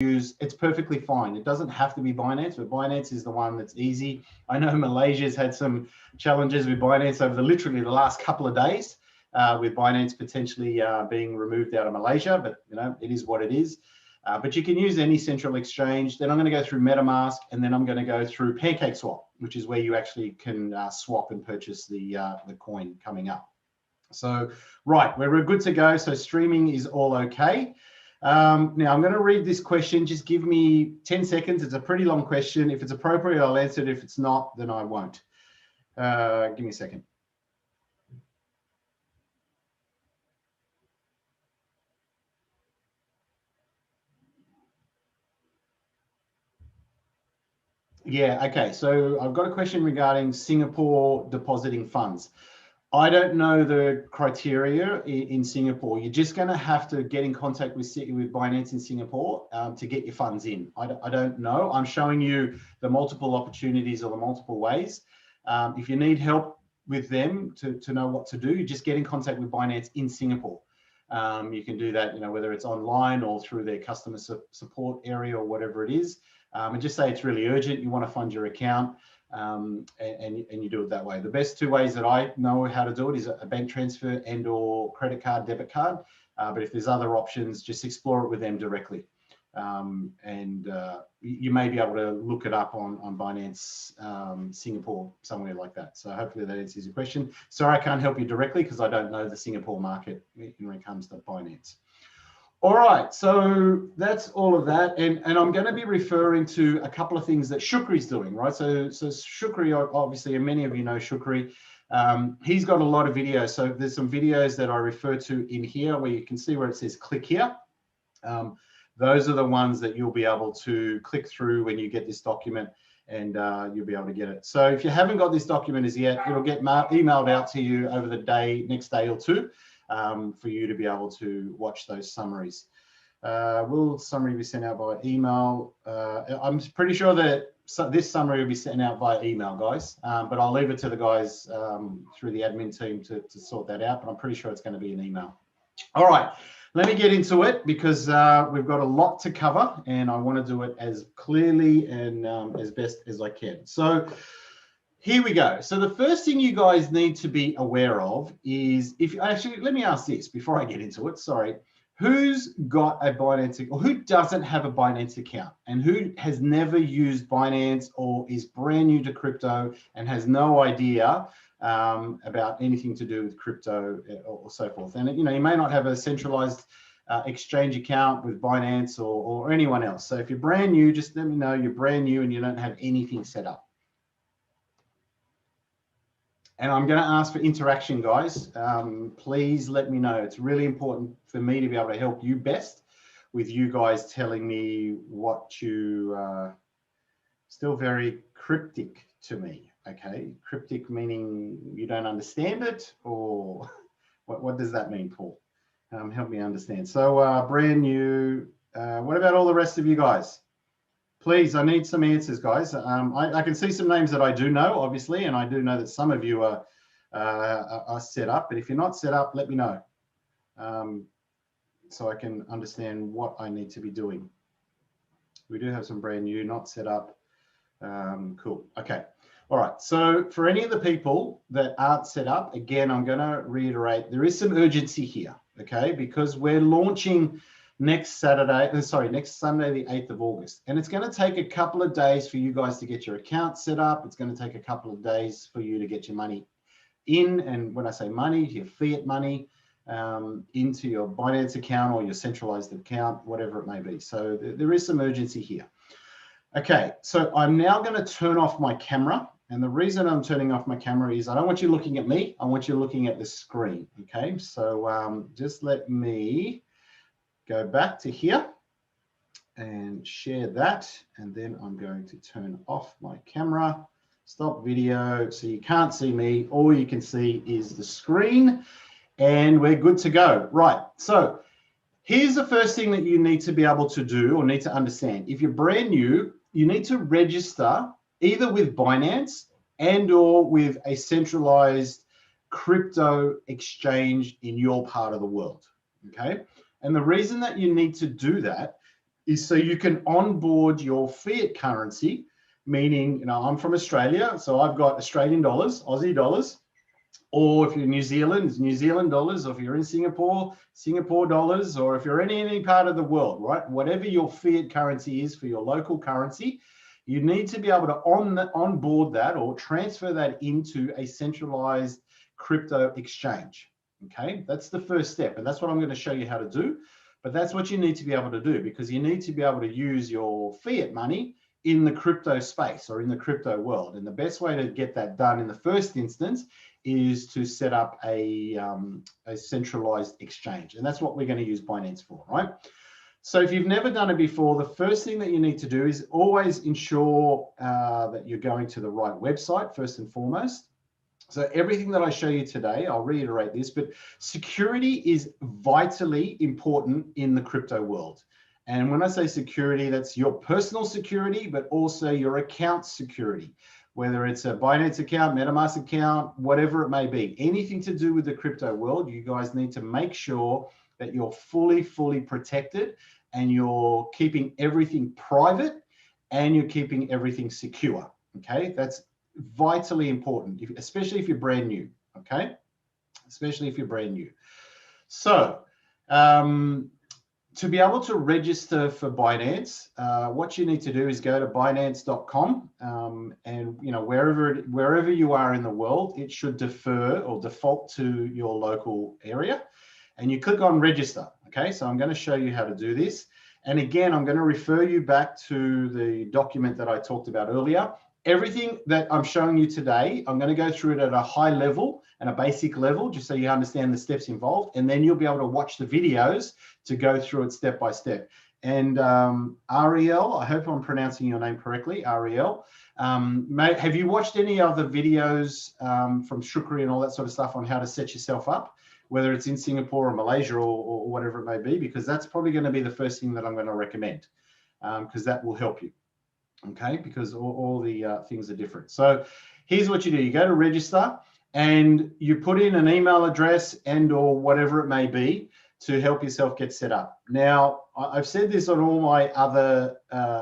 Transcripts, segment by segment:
use, it's perfectly fine. It doesn't have to be Binance, but Binance is the one that's easy. I know Malaysia's had some challenges with Binance over literally the last couple of days, with Binance potentially being removed out of Malaysia, but it is what it is. But you can use any central exchange. Then I'm going to go through MetaMask, and then I'm going to go through PancakeSwap, which is where you actually can swap and purchase the coin coming up. So, right, we're good to go. So streaming is all okay. Now I'm going to read this question. Just give me 10 seconds. It's a pretty long question. If it's appropriate, I'll answer it. If it's not, then I won't. Give me a second. Yeah, okay. So I've got a question regarding Singapore depositing funds. I don't know the criteria in Singapore. You're just going to have to get in contact with Binance in Singapore to get your funds in. I don't know. I'm showing you the multiple opportunities or the multiple ways. If you need help with them to know what to do, you just get in contact with Binance in Singapore. You can do that, whether it's online or through their customer support area or whatever it is. And just say it's really urgent. You want to fund your account. And you do it that way. The best two ways that I know how to do it is a bank transfer and or credit card, debit card. But if there's other options, just explore it with them directly. You may be able to look it up on Binance Singapore, somewhere like that. So hopefully that answers your question. Sorry, I can't help you directly because I don't know the Singapore market when it comes to Binance. All right, so that's all of that, and I'm going to be referring to a couple of things that Shukri's doing, right? So Shukri, obviously, and many of you know Shukri. He's got a lot of videos. So there's some videos that I refer to in here where you can see where it says click here. Those are the ones that you'll be able to click through when you get this document, and you'll be able to get it. So if you haven't got this document as yet, it'll get emailed out to you over the next day or two. For you to be able to watch those summaries. Will summary be sent out by email? I'm pretty sure that this summary will be sent out via email, guys, but I'll leave it to the guys through the admin team to sort that out, but I'm pretty sure it's going to be an email. All right, let me get into it because we've got a lot to cover and I want to do it as clearly and as best as I can. So here we go. So the first thing you guys need to be aware of is, let me ask this before I get into it, sorry. Who's got a Binance, or who doesn't have a Binance account, and who has never used Binance or is brand new to crypto and has no idea about anything to do with crypto or so forth? And you may not have a centralized exchange account with Binance or anyone else. So if you're brand new, just let me know you're brand new and you don't have anything set up. And I'm going to ask for interaction, guys. Please let me know. It's really important for me to be able to help you best with you guys telling me what you still very cryptic to me. Okay, cryptic meaning you don't understand it, or what does that mean, Paul? Help me understand. So brand new. What about all the rest of you guys? Please, I need some answers, guys. I can see some names that I do know, obviously, and I do know that some of you are set up. But if you're not set up, let me know so I can understand what I need to be doing. We do have some brand new, not set up. Cool. Okay. All right. So for any of the people that aren't set up, again, I'm going to reiterate, there is some urgency here, okay, because we're launching next Sunday, the 8th of August. And it's going to take a couple of days for you guys to get your account set up. It's going to take a couple of days for you to get your money in. And when I say money, your fiat money into your Binance account or your centralized account, whatever it may be. So there is some urgency here. Okay, so I'm now going to turn off my camera. And the reason I'm turning off my camera is I don't want you looking at me. I want you looking at the screen. Okay, so just let me go back to here and share that. And then I'm going to turn off my camera, stop video. So you can't see me. All you can see is the screen and we're good to go. Right. So here's the first thing that you need to be able to do or need to understand. If you're brand new, you need to register either with Binance and or with a centralized crypto exchange in your part of the world. Okay. And the reason that you need to do that is so you can onboard your fiat currency, meaning, you know, I'm from Australia, so I've got Australian dollars, Aussie dollars, or if you're in New Zealand, it's New Zealand dollars, or if you're in Singapore, Singapore dollars, or if you're in any part of the world, right? Whatever your fiat currency is for your local currency, you need to be able to onboard that or transfer that into a centralized crypto exchange. Okay, that's the first step, and that's what I'm going to show you how to do. But that's what you need to be able to do, because you need to be able to use your fiat money in the crypto space or in the crypto world. And the best way to get that done in the first instance is to set up a centralized exchange. And that's what we're going to use Binance for, right? So if you've never done it before, the first thing that you need to do is always ensure that you're going to the right website first and foremost. So everything that I show you today, I'll reiterate this, but security is vitally important in the crypto world. And when I say security, that's your personal security, but also your account security, whether it's a Binance account, MetaMask account, whatever it may be, anything to do with the crypto world, you guys need to make sure that you're fully protected and you're keeping everything private and you're keeping everything secure. Okay, that's vitally important, especially if you're brand new. Okay, especially if you're brand new. So to be able to register for Binance, what you need to do is go to binance.com, and you know, wherever you are in the world, it should defer or default to your local area, and you click on register. Okay, so I'm going to show you how to do this, and again, I'm going to refer you back to the document that I talked about earlier. Everything that I'm showing you today, I'm going to go through it at a high level and a basic level, just so you understand the steps involved, and then you'll be able to watch the videos to go through it step by step. And Ariel, I hope I'm pronouncing your name correctly, Ariel. Have you watched any other videos from Shukri and all that sort of stuff on how to set yourself up, whether it's in Singapore or Malaysia or whatever it may be? Because that's probably going to be the first thing that I'm going to recommend, because that will help you. Okay, because all the things are different. So here's what you do. You go to register and you put in an email address and or whatever it may be to help yourself get set up. Now, I've said this on all my other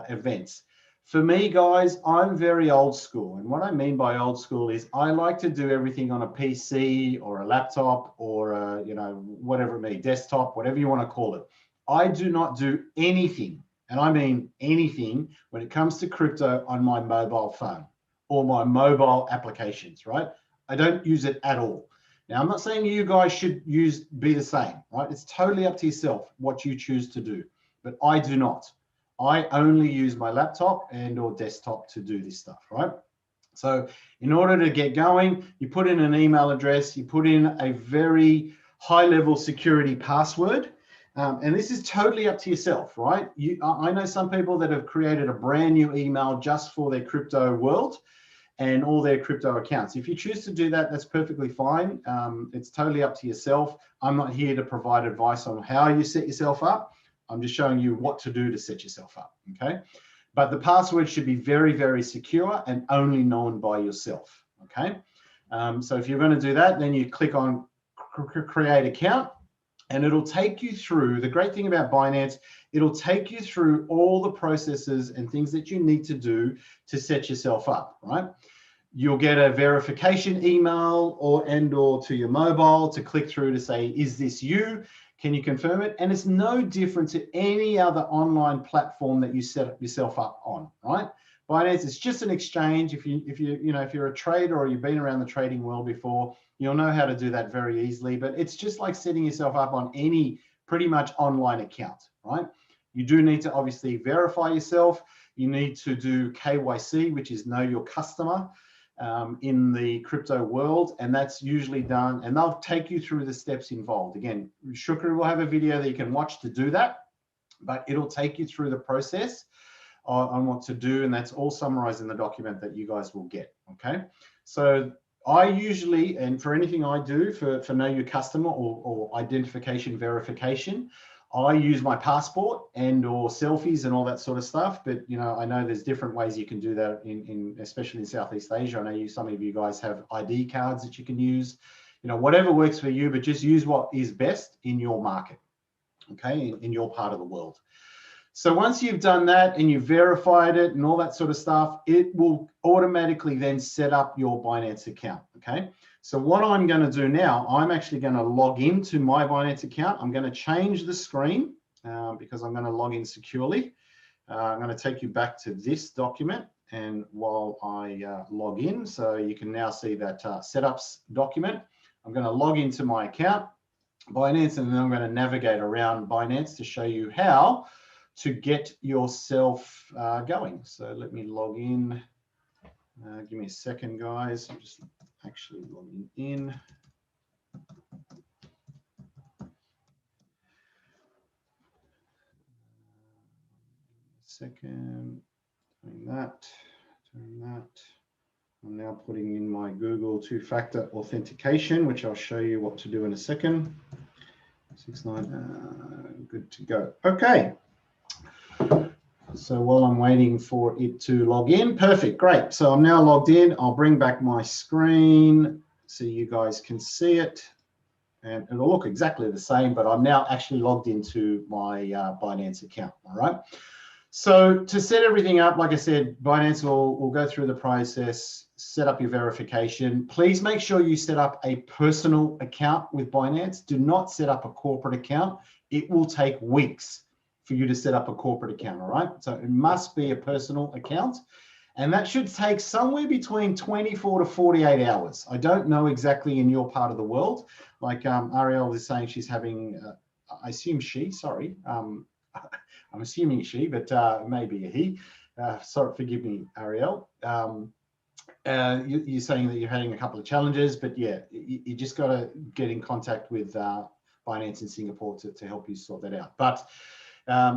events. For me, guys, I'm very old school. And what I mean by old school is I like to do everything on a PC or a laptop or, you know, whatever it may be, desktop, whatever you want to call it. I do not do anything, and I mean anything, when it comes to crypto on my mobile phone or my mobile applications, right? I don't use it at all. Now, I'm not saying you guys should be the same, right? It's totally up to yourself what you choose to do, but I do not. I only use my laptop and or desktop to do this stuff, right? So in order to get going, you put in an email address, you put in a very high level security password. And this is totally up to yourself, right? I know some people that have created a brand new email just for their crypto world and all their crypto accounts. If you choose to do that, that's perfectly fine. It's totally up to yourself. I'm not here to provide advice on how you set yourself up. I'm just showing you what to do to set yourself up, okay? But the password should be very secure and only known by yourself, okay? So if you're going to do that, then you click on create account. And it'll take you through, the great thing about Binance, it'll take you through all the processes and things that you need to do to set yourself up, right? You'll get a verification email or to your mobile to click through to say, is this you? Can you confirm it? And it's no different to any other online platform that you set yourself up on, right? Binance is just an exchange. If you're a trader or you've been around the trading world before, you'll know how to do that very easily. But it's just like setting yourself up on any pretty much online account, right? You do need to obviously verify yourself. You need to do KYC, which is know your customer in the crypto world, and that's usually done. And they'll take you through the steps involved. Again, Shukri will have a video that you can watch to do that, but it'll take you through the process on what to do, and that's all summarized in the document that you guys will get, okay? So I usually, and for anything I do for know your customer or identification verification, I use my passport and or selfies and all that sort of stuff. But you know, I know there's different ways you can do that especially in Southeast Asia. I know some of you guys have ID cards that you can use, you know, whatever works for you, but just use what is best in your market, okay, in your part of the world. So once you've done that and you've verified it and all that sort of stuff, it will automatically then set up your Binance account, okay? So what I'm going to do now, I'm actually going to log into my Binance account. I'm going to change the screen because I'm going to log in securely. I'm going to take you back to this document, and while I log in, so you can now see that setups document, I'm going to log into my account, Binance, and then I'm going to navigate around Binance to show you how to get yourself going. So let me log in. Give me a second, guys. I'm just actually logging in. Second, doing that. I'm now putting in my Google two-factor authentication, which I'll show you what to do in a second. 69, good to go. Okay. So while I'm waiting for it to log in, perfect, great. So I'm now logged in. I'll bring back my screen so you guys can see it. And it'll look exactly the same, but I'm now actually logged into my Binance account, all right? So to set everything up, like I said, Binance will go through the process, set up your verification. Please make sure you set up a personal account with Binance. Do not set up a corporate account. It will take weeks for you to set up a corporate account, all right? So it must be a personal account, and that should take somewhere between 24 to 48 hours. I don't know exactly in your part of the world. Like Ariel is saying she's having, I assume she, sorry. I'm assuming she, but maybe a he. Sorry, forgive me, Ariel. You're saying that you're having a couple of challenges, but yeah, you just got to get in contact with Binance in Singapore to help you sort that out. But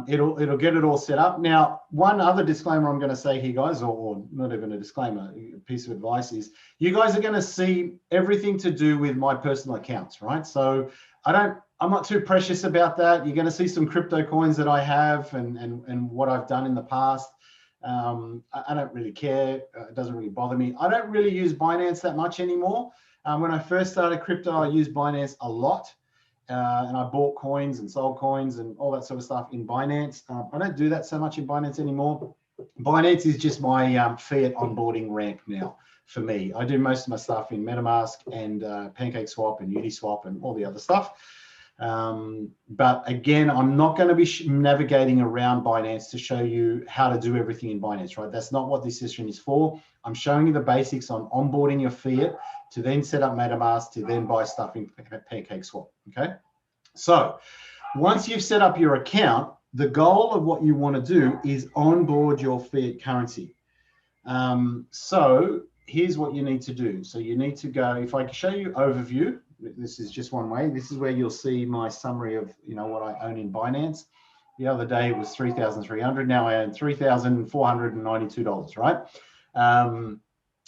it'll get it all set up. Now, one other disclaimer I'm going to say here, guys, or not even a disclaimer, a piece of advice is you guys are going to see everything to do with my personal accounts, right? So I'm not too precious about that. You're going to see some crypto coins that I have and what I've done in the past. I don't really care. It doesn't really bother me. I don't really use Binance that much anymore. When I first started crypto, I used Binance a lot. And I bought coins and sold coins and all that sort of stuff in Binance. I don't do that so much in Binance anymore. Binance is just my fiat onboarding ramp now for me. I do most of my stuff in MetaMask and PancakeSwap and Uniswap and all the other stuff. But again, I'm not going to be navigating around Binance to show you how to do everything in Binance, right? That's not what this session is for. I'm showing you the basics on onboarding your fiat to then set up MetaMask to then buy stuff in PancakeSwap, okay? So once you've set up your account, the goal of what you want to do is onboard your fiat currency. So here's what you need to do. So you need to go, if I can show you overview, this is just one way. This is where you'll see my summary of, what I own in Binance. The other day it was 3,300. Now I own $3,492, right?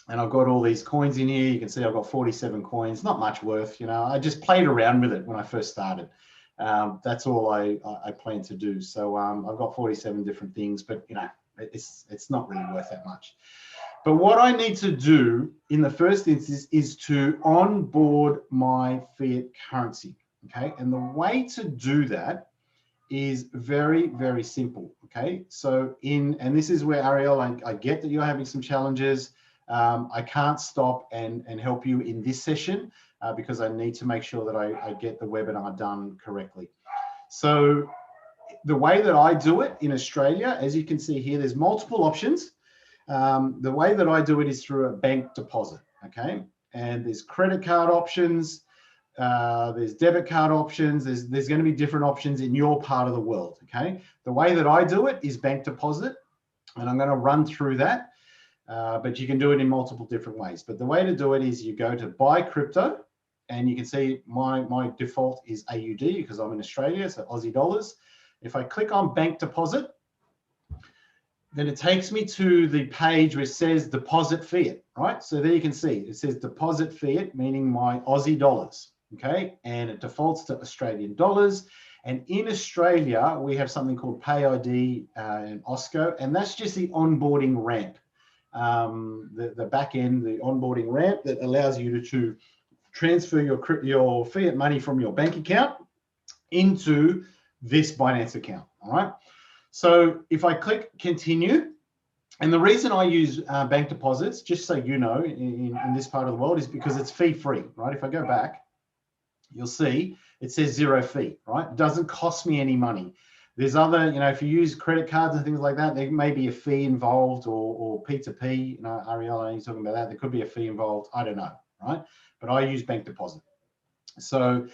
And I've got all these coins in here. You can see I've got 47 coins, not much worth. I just played around with it when I first started. That's all I plan to do. So I've got 47 different things, but it's not really worth that much. But what I need to do in the first instance is to onboard my fiat currency, okay? And the way to do that is very, very simple, okay? So and this is where, Ariel, I get that you're having some challenges. I can't stop and help you in this session because I need to make sure that I get the webinar done correctly. So the way that I do it in Australia, as you can see here, there's multiple options. The way that I do it is through a bank deposit, okay? And there's credit card options, there's debit card options, there's going to be different options in your part of the world, okay? The way that I do it is bank deposit, and I'm going to run through that, but you can do it in multiple different ways. But the way to do it is you go to buy crypto, and you can see my default is AUD because I'm in Australia, so Aussie dollars. If I click on bank deposit, then it takes me to the page which says deposit fiat, right? So there you can see, it says deposit fiat, meaning my Aussie dollars, okay? And it defaults to Australian dollars. And in Australia, we have something called PayID and OSCO, and that's just the onboarding ramp, the back end, the onboarding ramp that allows you to transfer your fiat money from your bank account into this Binance account, all right? So if I click continue, and the reason I use bank deposits, just so you know, in this part of the world, is because it's fee free, right? If I go back, you'll see it says 0 fee, right? It doesn't cost me any money. There's other, if you use credit cards and things like that, there may be a fee involved, or P2P, Ariel, are you talking about that? There could be a fee involved. I don't know, right? But I use bank deposit. So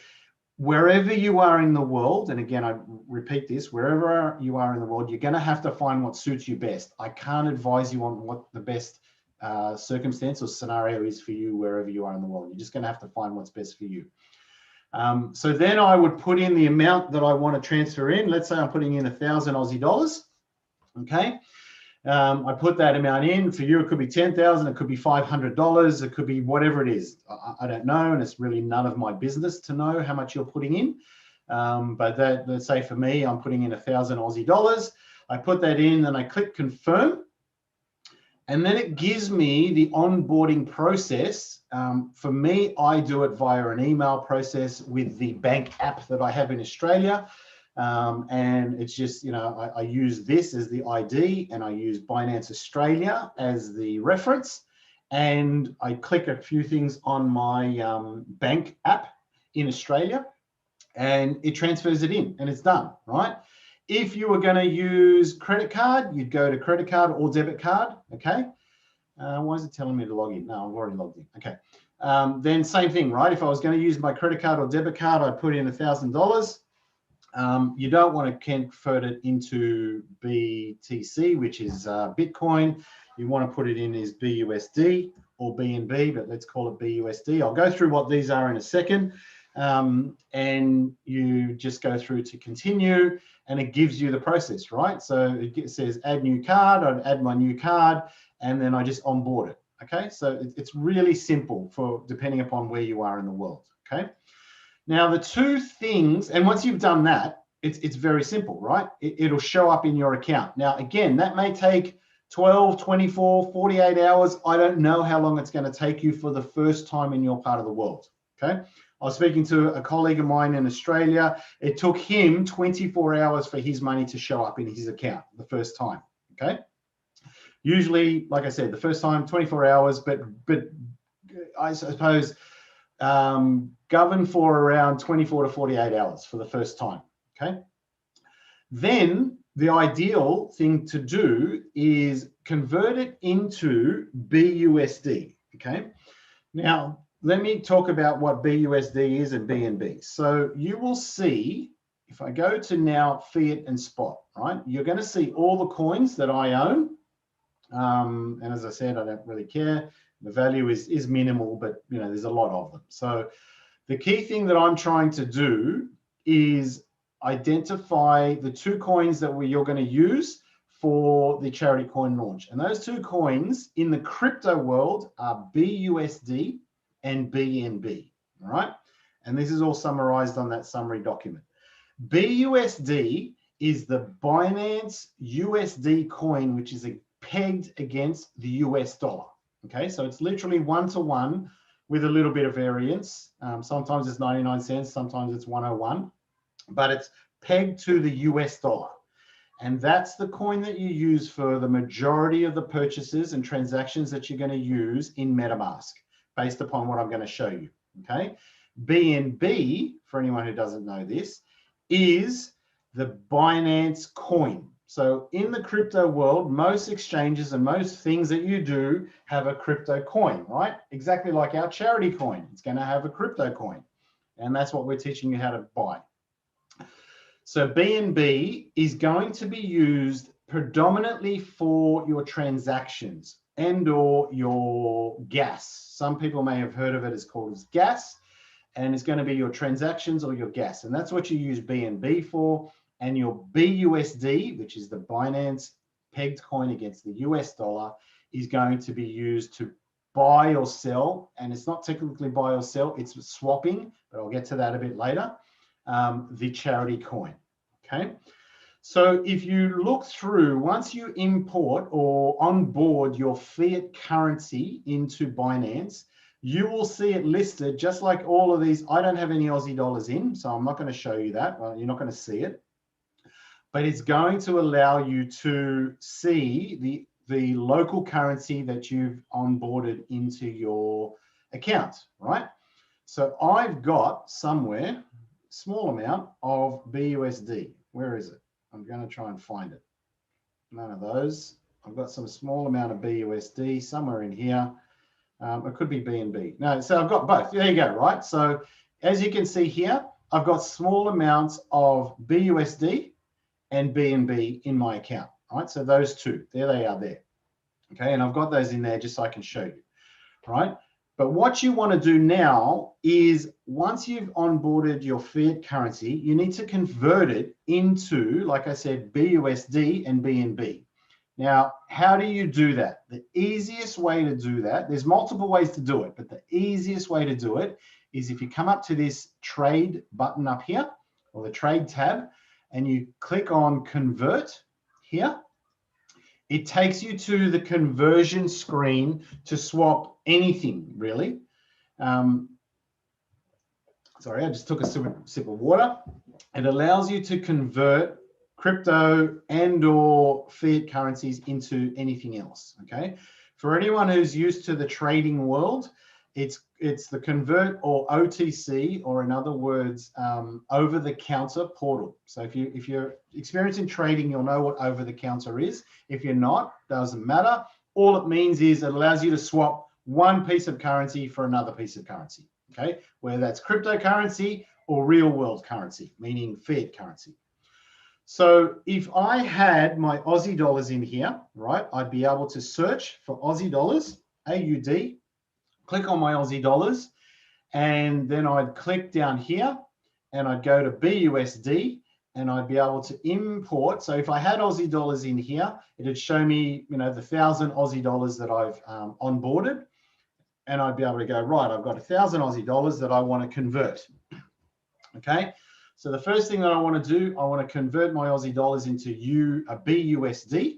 wherever you are in the world, and again, I repeat this, wherever you are in the world, you're going to have to find what suits you best. I can't advise you on what the best circumstance or scenario is for you wherever you are in the world. You're just going to have to find what's best for you. So then I would put in the amount that I want to transfer in. Let's say I'm putting in 1,000 Aussie dollars. Okay. I put that amount in. For you, it could be 10,000, it could be $500, it could be whatever it is. I don't know, and it's really none of my business to know how much you're putting in. But let's say for me, I'm putting in 1,000 Aussie dollars. I put that in and I click confirm. And then it gives me the onboarding process. For me, I do it via an email process with the bank app that I have in Australia. And it's just, I use this as the ID, and I use Binance Australia as the reference. And I click a few things on my bank app in Australia, and it transfers it in, and it's done, right? If you were going to use credit card, you'd go to credit card or debit card, okay? Why is it telling me to log in? No, I've already logged in, okay. Then same thing, right? If I was going to use my credit card or debit card, I'd put in $1,000. You don't want to convert it into BTC, which is Bitcoin. You want to put it in as BUSD or BNB, but let's call it BUSD. I'll go through what these are in a second. And you just go through to continue, and it gives you the process, right? So it says add new card. I'd add my new card, and then I just onboard it. Okay, so it's really simple for depending upon where you are in the world. Okay, now the two things, and once you've done that, it's very simple, right? It'll show up in your account. Now, again, that may take 12, 24, 48 hours. I don't know how long it's going to take you for the first time in your part of the world. Okay. I was speaking to a colleague of mine in Australia. It took him 24 hours for his money to show up in his account the first time, okay? Usually, like I said, the first time, 24 hours, but I suppose governed for around 24 to 48 hours for the first time, okay? Then the ideal thing to do is convert it into BUSD, okay? Now, let me talk about what BUSD is and BNB. So you will see, if I go to now fiat and spot, right, you're going to see all the coins that I own. And as I said, I don't really care. The value is minimal, but there's a lot of them. So the key thing that I'm trying to do is identify the two coins that you're going to use for the charity coin launch. And those two coins in the crypto world are BUSD and BNB, all right? And this is all summarized on that summary document. BUSD is the Binance USD coin, which is pegged against the US dollar, okay? So it's literally 1-to-1 with a little bit of variance. Sometimes it's 99 cents, sometimes it's 101, but it's pegged to the US dollar. And that's the coin that you use for the majority of the purchases and transactions that you're going to use in MetaMask, based upon what I'm going to show you, okay? BNB, for anyone who doesn't know this, is the Binance coin. So in the crypto world, most exchanges and most things that you do have a crypto coin, right? Exactly like our charity coin. It's going to have a crypto coin. And that's what we're teaching you how to buy. So BNB is going to be used predominantly for your transactions and or your gas. Some people may have heard of it as called as gas, and it's going to be your transactions or your gas. And that's what you use BNB for. And your BUSD, which is the Binance pegged coin against the US dollar, is going to be used to buy or sell. And it's not technically buy or sell, it's swapping, but I'll get to that a bit later, the charity coin, okay? So if you look through, once you import or onboard your fiat currency into Binance, you will see it listed just like all of these. I don't have any Aussie dollars in, so I'm not going to show you that. Well, you're not going to see it. but it's going to allow you to see the local currency that you've onboarded into your account, right? So I've got somewhere small amount of BUSD. Where is it? I'm going to try and find it. None of those. I've got some small amount of BUSD somewhere in here. It could be BNB. No, so I've got both. There you go, right? So as you can see here, I've got small amounts of BUSD and BNB in my account, right? So those two, there they are there. Okay, and I've got those in there just so I can show you, right? But what you want to do now is once you've onboarded your fiat currency, you need to convert it into, like I said, BUSD and BNB. Now, how do you do that? The easiest way to do that, there's multiple ways to do it, but the easiest way to do it is if you come up to this trade button up here, or the trade tab, and you click on convert here, it takes you to the conversion screen to swap anything, really. Sorry, I just took a sip of water. It allows you to convert crypto and or fiat currencies into anything else, okay? For anyone who's used to the trading world, it's the convert or OTC, or in other words, over-the-counter portal. So if you're experiencing trading, you'll know what over-the-counter is. If you're not, doesn't matter. All it means is it allows you to swap one piece of currency for another piece of currency, okay? Whether that's cryptocurrency or real-world currency, meaning fiat currency. So if I had my Aussie dollars in here, right, I'd be able to search for Aussie dollars, AUD, click on my Aussie dollars, and then I'd click down here and I'd go to BUSD and I'd be able to import. So if I had Aussie dollars in here, it'd show me, you know, the 1,000 Aussie dollars that I've onboarded, and I'd be able to go, right, I've got 1,000 Aussie dollars that I want to convert. Okay. So the first thing that I want to do, I want to convert my Aussie dollars into BUSD,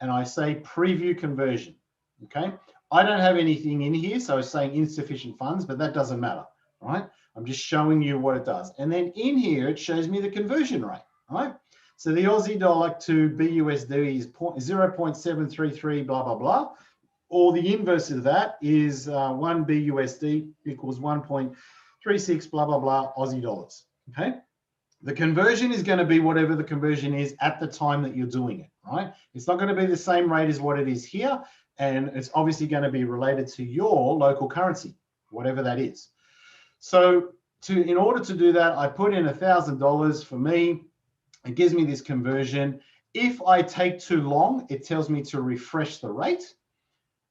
and I say preview conversion, okay? I don't have anything in here, so it's saying insufficient funds, but that doesn't matter, right? I'm just showing you what it does. And then in here, it shows me the conversion rate, right? So the Aussie dollar to BUSD is 0.733, blah, blah, blah. Or the inverse of that is 1 BUSD equals 1.36, blah, blah, blah, Aussie dollars. Okay, the conversion is going to be whatever the conversion is at the time that you're doing it, right? It's not going to be the same rate as what it is here, and it's obviously going to be related to your local currency, whatever that is. So in order to do that, I put in $1,000 for me. It gives me this conversion. If I take too long, it tells me to refresh the rate.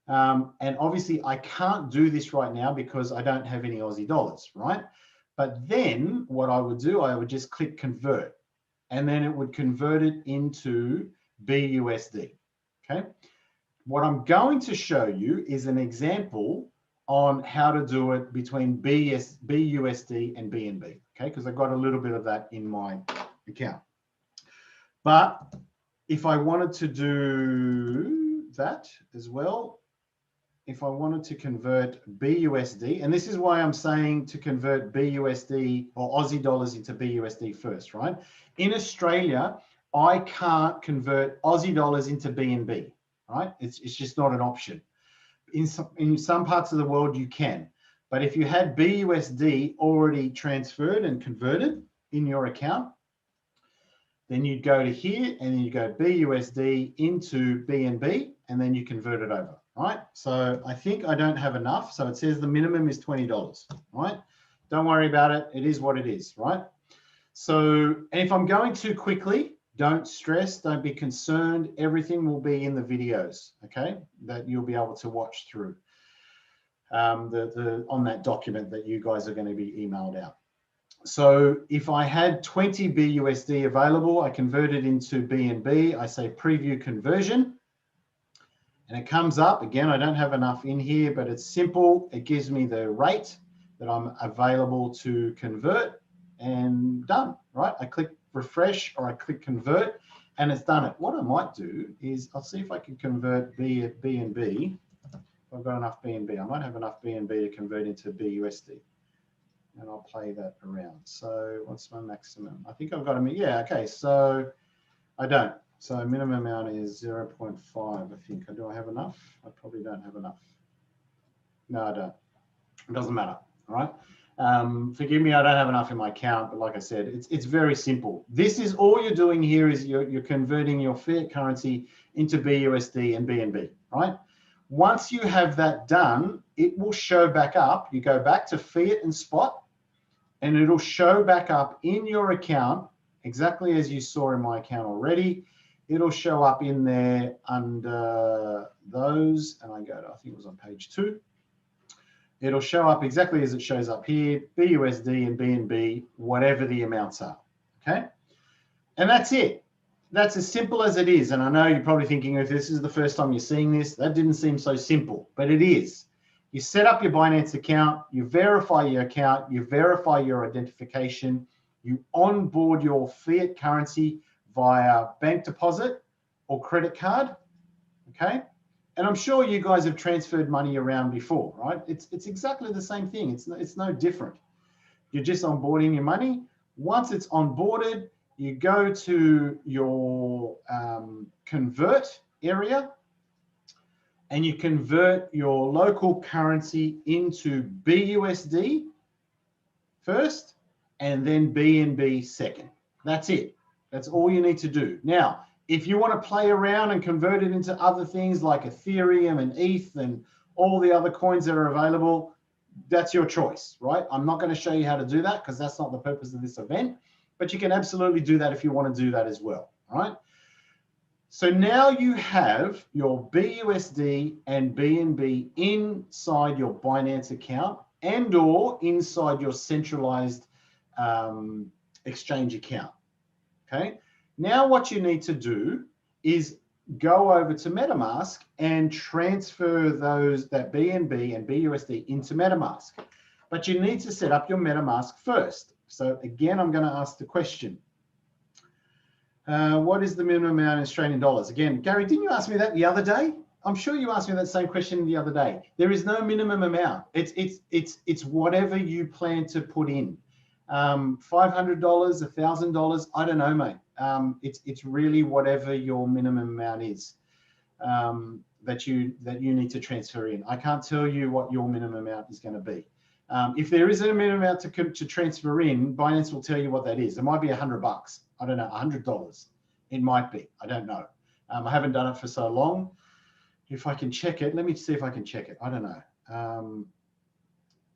And obviously I can't do this right now because I don't have any Aussie dollars, right? But then what I would do, I would just click convert, and then it would convert it into BUSD, okay? What I'm going to show you is an example on how to do it between BUSD and BNB, okay? Because I've got a little bit of that in my account. But if I wanted to do that as well, if I wanted to convert BUSD, and this is why I'm saying to convert BUSD or Aussie dollars into BUSD first, right? In Australia, I can't convert Aussie dollars into BNB, right? It's just not an option. In some parts of the world, you can. But if you had BUSD already transferred and converted in your account, then you'd go to here and then you go BUSD into BNB, and then you convert it over. Right, so I think I don't have enough. So it says the minimum is $20, right? Don't worry about it. It is what it is, right? So, and if I'm going too quickly, don't stress, don't be concerned. Everything will be in the videos, okay, that you'll be able to watch through on that document that you guys are going to be emailed out. So if I had 20 BUSD available, I convert it into BNB. I say preview conversion. And it comes up, again, I don't have enough in here, but it's simple. It gives me the rate that I'm available to convert, and done, right? I click refresh or I click convert, and it's done it. What I might do is I'll see if I can convert BNB. If I've got enough BNB, I might have enough BNB to convert into BUSD, and I'll play that around. So what's my maximum? I think I've got yeah, okay. So I don't. So minimum amount is 0.5, I think. Do I have enough? I probably don't have enough. No, I don't. It doesn't matter. All right. Forgive me, I don't have enough in my account, but like I said, it's very simple. This is all you're doing here is you're converting your fiat currency into BUSD and BNB, right? Once you have that done, it will show back up. You go back to fiat and spot, and it'll show back up in your account exactly as you saw in my account already. It'll show up in there under those, and I go to, I think it was on page 2. It'll show up exactly as it shows up here, BUSD and BNB, whatever the amounts are, okay? And that's it. That's as simple as it is. And I know you're probably thinking, if this is the first time you're seeing this, that didn't seem so simple, but it is. You set up your Binance account, you verify your account, you verify your identification, you onboard your fiat currency via bank deposit or credit card, okay? And I'm sure you guys have transferred money around before, right? It's exactly the same thing. It's no different. You're just onboarding your money. Once it's onboarded, you go to your convert area and you convert your local currency into BUSD first and then BNB second. That's it. That's all you need to do. Now, if you want to play around and convert it into other things like Ethereum and ETH and all the other coins that are available, that's your choice, right? I'm not going to show you how to do that because that's not the purpose of this event, but you can absolutely do that if you want to do that as well, all right? So now you have your BUSD and BNB inside your Binance account and or inside your centralized exchange account, okay? Now what you need to do is go over to MetaMask and transfer that BNB and BUSD into MetaMask. But you need to set up your MetaMask first. So again, I'm going to ask the question. What is the minimum amount in Australian dollars? Again, Gary, didn't you ask me that the other day? I'm sure you asked me that same question the other day. There is no minimum amount. It's whatever you plan to put in. $500, $1,000, I don't know, mate. It's really whatever your minimum amount is that you need to transfer in. I can't tell you what your minimum amount is going to be. If there is a minimum amount to transfer in, Binance will tell you what that is. It might be $100. I don't know, $100. It might be. I don't know. I haven't done it for so long. If I can check it, let me see if I can check it. I don't know.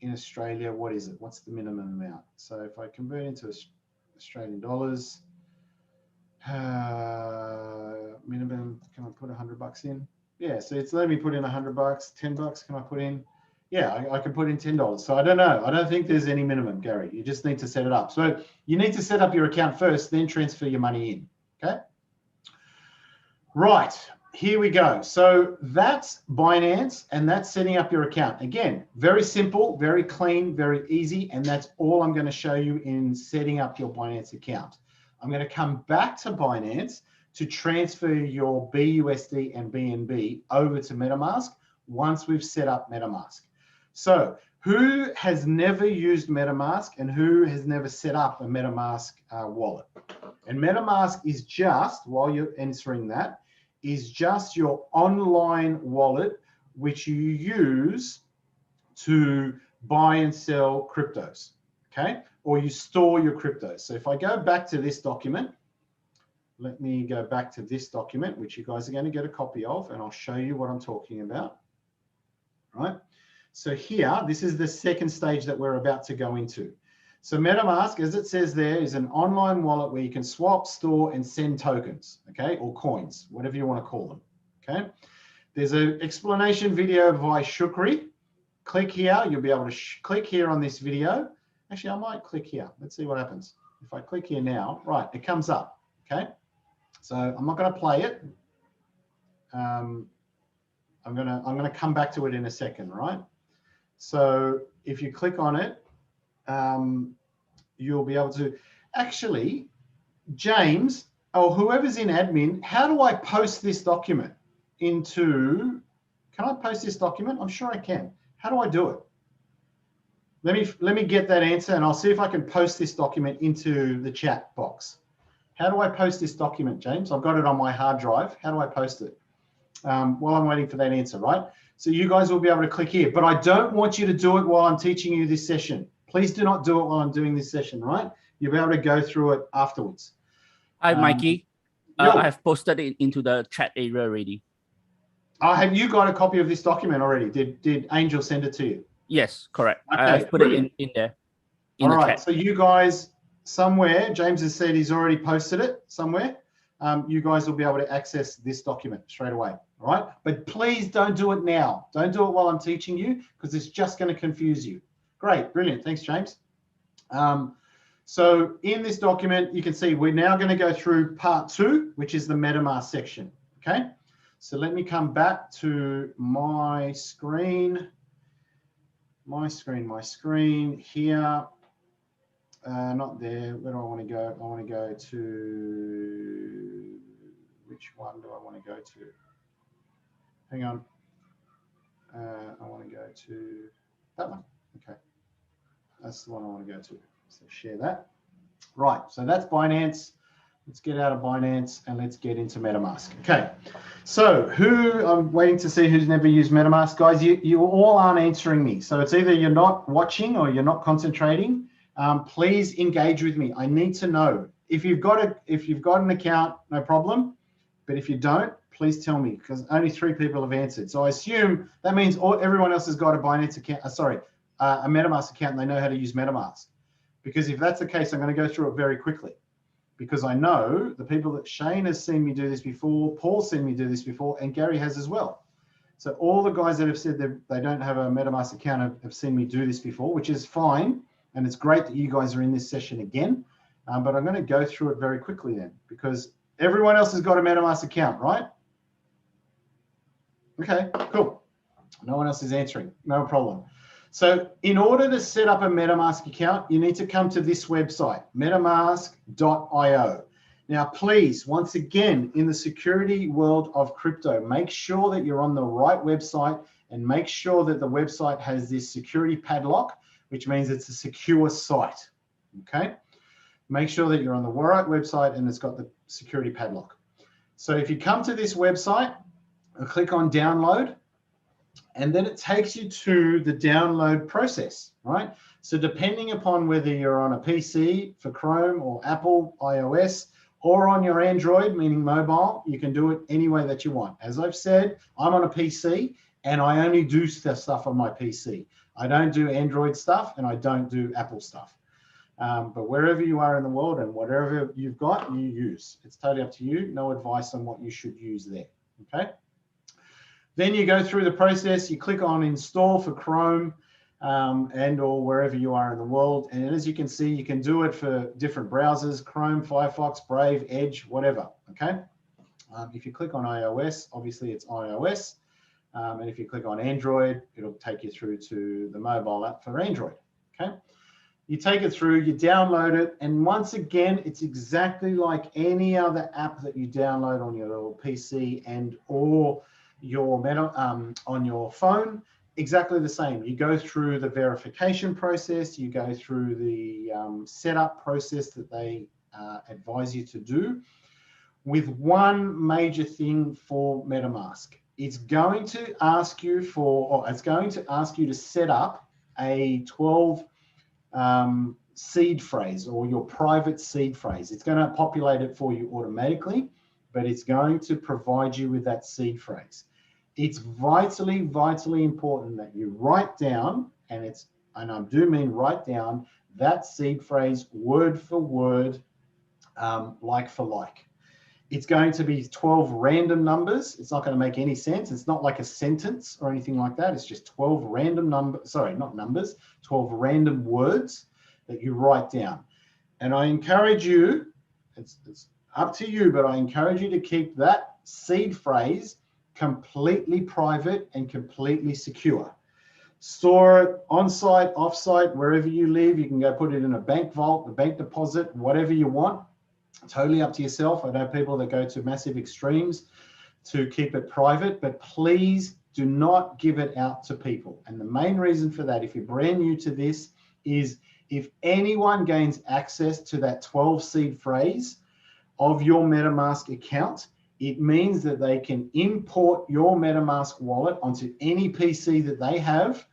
In Australia, what is it? What's the minimum amount? So if I convert into Australian dollars, minimum, can I put $100 in? Yeah, so it's letting me put in $100, $10, can I put in? Yeah, I can put in $10. So I don't know. I don't think there's any minimum, Gary. You just need to set it up. So you need to set up your account first, then transfer your money in, okay? Right, here we go. So that's Binance and that's setting up your account. Again, very simple, very clean, very easy. And that's all I'm going to show you in setting up your Binance account. I'm going to come back to Binance to transfer your BUSD and BNB over to MetaMask once we've set up MetaMask. So who has never used MetaMask and who has never set up a MetaMask wallet? And MetaMask is just, while you're answering that, is just your online wallet which you use to buy and sell cryptos, okay? Or you store your cryptos. So if I go back to this document, let me go back to this document, which you guys are going to get a copy of, and I'll show you what I'm talking about, right? So here, this is the second stage that we're about to go into. So MetaMask, as it says there, is an online wallet where you can swap, store, and send tokens, okay, or coins, whatever you want to call them, okay? There's an explanation video by Shukri. Click here, you'll be able to click here on this video. Actually, I might click here. Let's see what happens. If I click here now, right, it comes up, okay? So I'm not going to play it. I'm gonna come back to it in a second, right? So if you click on it, you'll be able to actually, James, or whoever's in admin, how do I post this document into, can I post this document? I'm sure I can. How do I do it? Let me get that answer and I'll see if I can post this document into the chat box. How do I post this document, James? I've got it on my hard drive. How do I post it? While I'm waiting for that answer, right? So you guys will be able to click here, but I don't want you to do it while I'm teaching you this session. Please do not do it while I'm doing this session, right? You'll be able to go through it afterwards. Hi, Mikey. I have posted it into the chat area already. Have you got a copy of this document already? Did Angel send it to you? Yes, correct. Okay, I've put it in there. All right, so you guys somewhere, James has said he's already posted it somewhere. You guys will be able to access this document straight away, all right? But please don't do it now. Don't do it while I'm teaching you because it's just going to confuse you. Great, brilliant. Thanks, James. So in this document, you can see we're now going to go through part 2, which is the MetaMask section, okay? So let me come back to my screen here. Not there. Where do I want to go? I want to go to, which one do I want to go to? Hang on. I want to go to that one. Okay. That's the one I want to go to. So share that. Right. So that's Binance. Let's get out of Binance and let's get into MetaMask. Okay. So I'm waiting to see who's never used MetaMask. Guys, you all aren't answering me. So it's either you're not watching or you're not concentrating. Please engage with me. I need to know. If you've got an account, no problem. But if you don't, please tell me because only 3 people have answered. So I assume that means everyone else has got a Binance account. A MetaMask account and they know how to use MetaMask. Because if that's the case, I'm going to go through it very quickly. Because I know the people that Shane has seen me do this before, Paul's seen me do this before, and Gary has as well. So all the guys that have said that they don't have a MetaMask account have seen me do this before, which is fine. And it's great that you guys are in this session again. But I'm going to go through it very quickly then, because everyone else has got a MetaMask account, right? Okay, cool. No one else is answering. No problem. So in order to set up a MetaMask account, you need to come to this website, metamask.io. Now, please, once again, in the security world of crypto, make sure that you're on the right website and make sure that the website has this security padlock, which means it's a secure site, okay? Make sure that you're on the right website and it's got the security padlock. So if you come to this website, click on download, and then it takes you to the download process, right? So depending upon whether you're on a PC for Chrome or Apple, iOS, or on your Android, meaning mobile, you can do it any way that you want. As I've said, I'm on a PC and I only do stuff on my PC. I don't do Android stuff and I don't do Apple stuff. But wherever you are in the world and whatever you've got, you use. It's totally up to you. No advice on what you should use there, okay? Then you go through the process, you click on install for Chrome and or wherever you are in the world. And as you can see, you can do it for different browsers, Chrome, Firefox, Brave, Edge, whatever, okay? If you click on iOS, obviously it's iOS. And if you click on Android, it'll take you through to the mobile app for Android, okay? You take it through, you download it, and once again, it's exactly like any other app that you download on your PC and or on your phone, exactly the same. You go through the verification process, you go through the setup process that they advise you to do, with one major thing for MetaMask. It's going to ask you to set up a 12 seed phrase or your private seed phrase. It's going to populate it for you automatically, but it's going to provide you with that seed phrase. It's vitally, vitally important that you write down, and I do mean write down that seed phrase word for word, like for like. It's going to be 12 random numbers. It's not going to make any sense. It's not like a sentence or anything like that. It's just 12 random 12 random words that you write down. And I encourage you, it's up to you, but I encourage you to keep that seed phrase completely private and completely secure. Store it on-site, off-site, wherever you live. You can go put it in a bank vault, a bank deposit, whatever you want. Totally up to yourself. I know people that go to massive extremes to keep it private, but please do not give it out to people. And the main reason for that, if you're brand new to this, is if anyone gains access to that 12 seed phrase, of your MetaMask account, it means that they can import your MetaMask wallet onto any PC that they have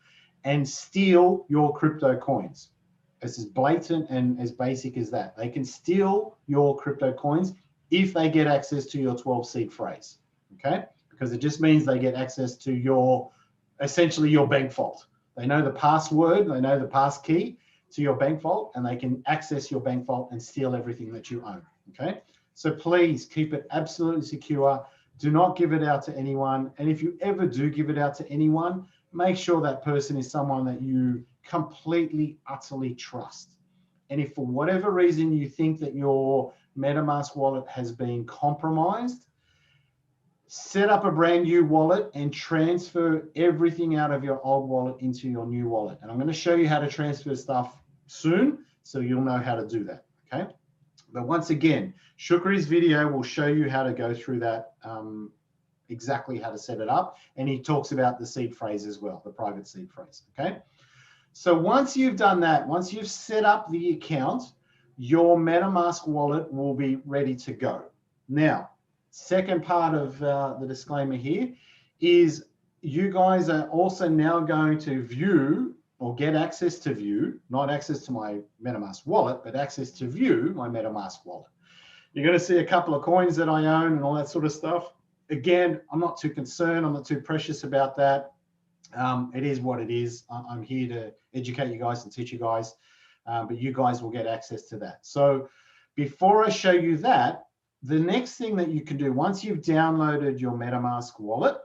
and steal your crypto coins. It's as blatant and as basic as that. They can steal your crypto coins if they get access to your 12 seed phrase, okay? Because it just means they get access to your, essentially your bank vault. They know the password, they know the pass key to your bank vault, and they can access your bank vault and steal everything that you own, okay? So please keep it absolutely secure. Do not give it out to anyone. And if you ever do give it out to anyone, make sure that person is someone that you completely, utterly trust. And if for whatever reason you think that your MetaMask wallet has been compromised, set up a brand new wallet and transfer everything out of your old wallet into your new wallet. And I'm going to show you how to transfer stuff soon, so you'll know how to do that, okay? But once again, Shukri's video will show you how to go through that, exactly how to set it up. And he talks about the seed phrase as well, the private seed phrase, okay? So once you've done that, once you've set up the account, your MetaMask wallet will be ready to go. Now, second part of the disclaimer here is you guys are also now going to view or get access to view, not access to my MetaMask wallet, but access to view my MetaMask wallet. You're going to see a couple of coins that I own and all that sort of stuff. Again, I'm not too concerned. I'm not too precious about that. It is what it is. I'm here to educate you guys and teach you guys, but you guys will get access to that. So before I show you that, the next thing that you can do, once you've downloaded your MetaMask wallet,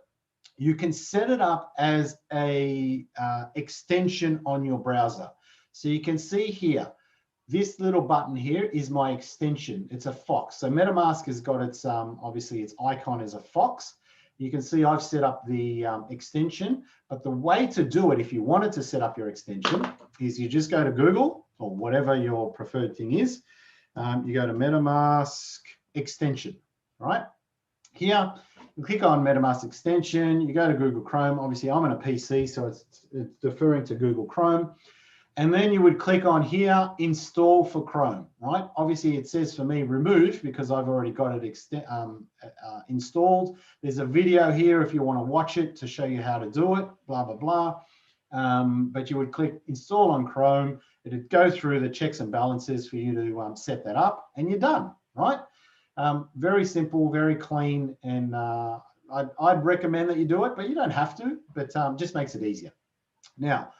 you can set it up as a extension on your browser. So you can see here, this little button here is my extension. It's a fox. So MetaMask has got its, obviously its icon is a fox. You can see I've set up the extension, but the way to do it, if you wanted to set up your extension, is you just go to Google or whatever your preferred thing is. You go to MetaMask extension, right? Here, you click on MetaMask extension, you go to Google Chrome. Obviously, I'm on a PC, so it's deferring to Google Chrome. And then you would click on here, install for Chrome, right? Obviously, it says for me removed because I've already got it installed. There's a video here if you want to watch it to show you how to do it, blah, blah, blah. But you would click install on Chrome. It'd go through the checks and balances for you to set that up, and you're done, right? Very simple, very clean, and I'd recommend that you do it, but you don't have to, but just makes it easier. Now,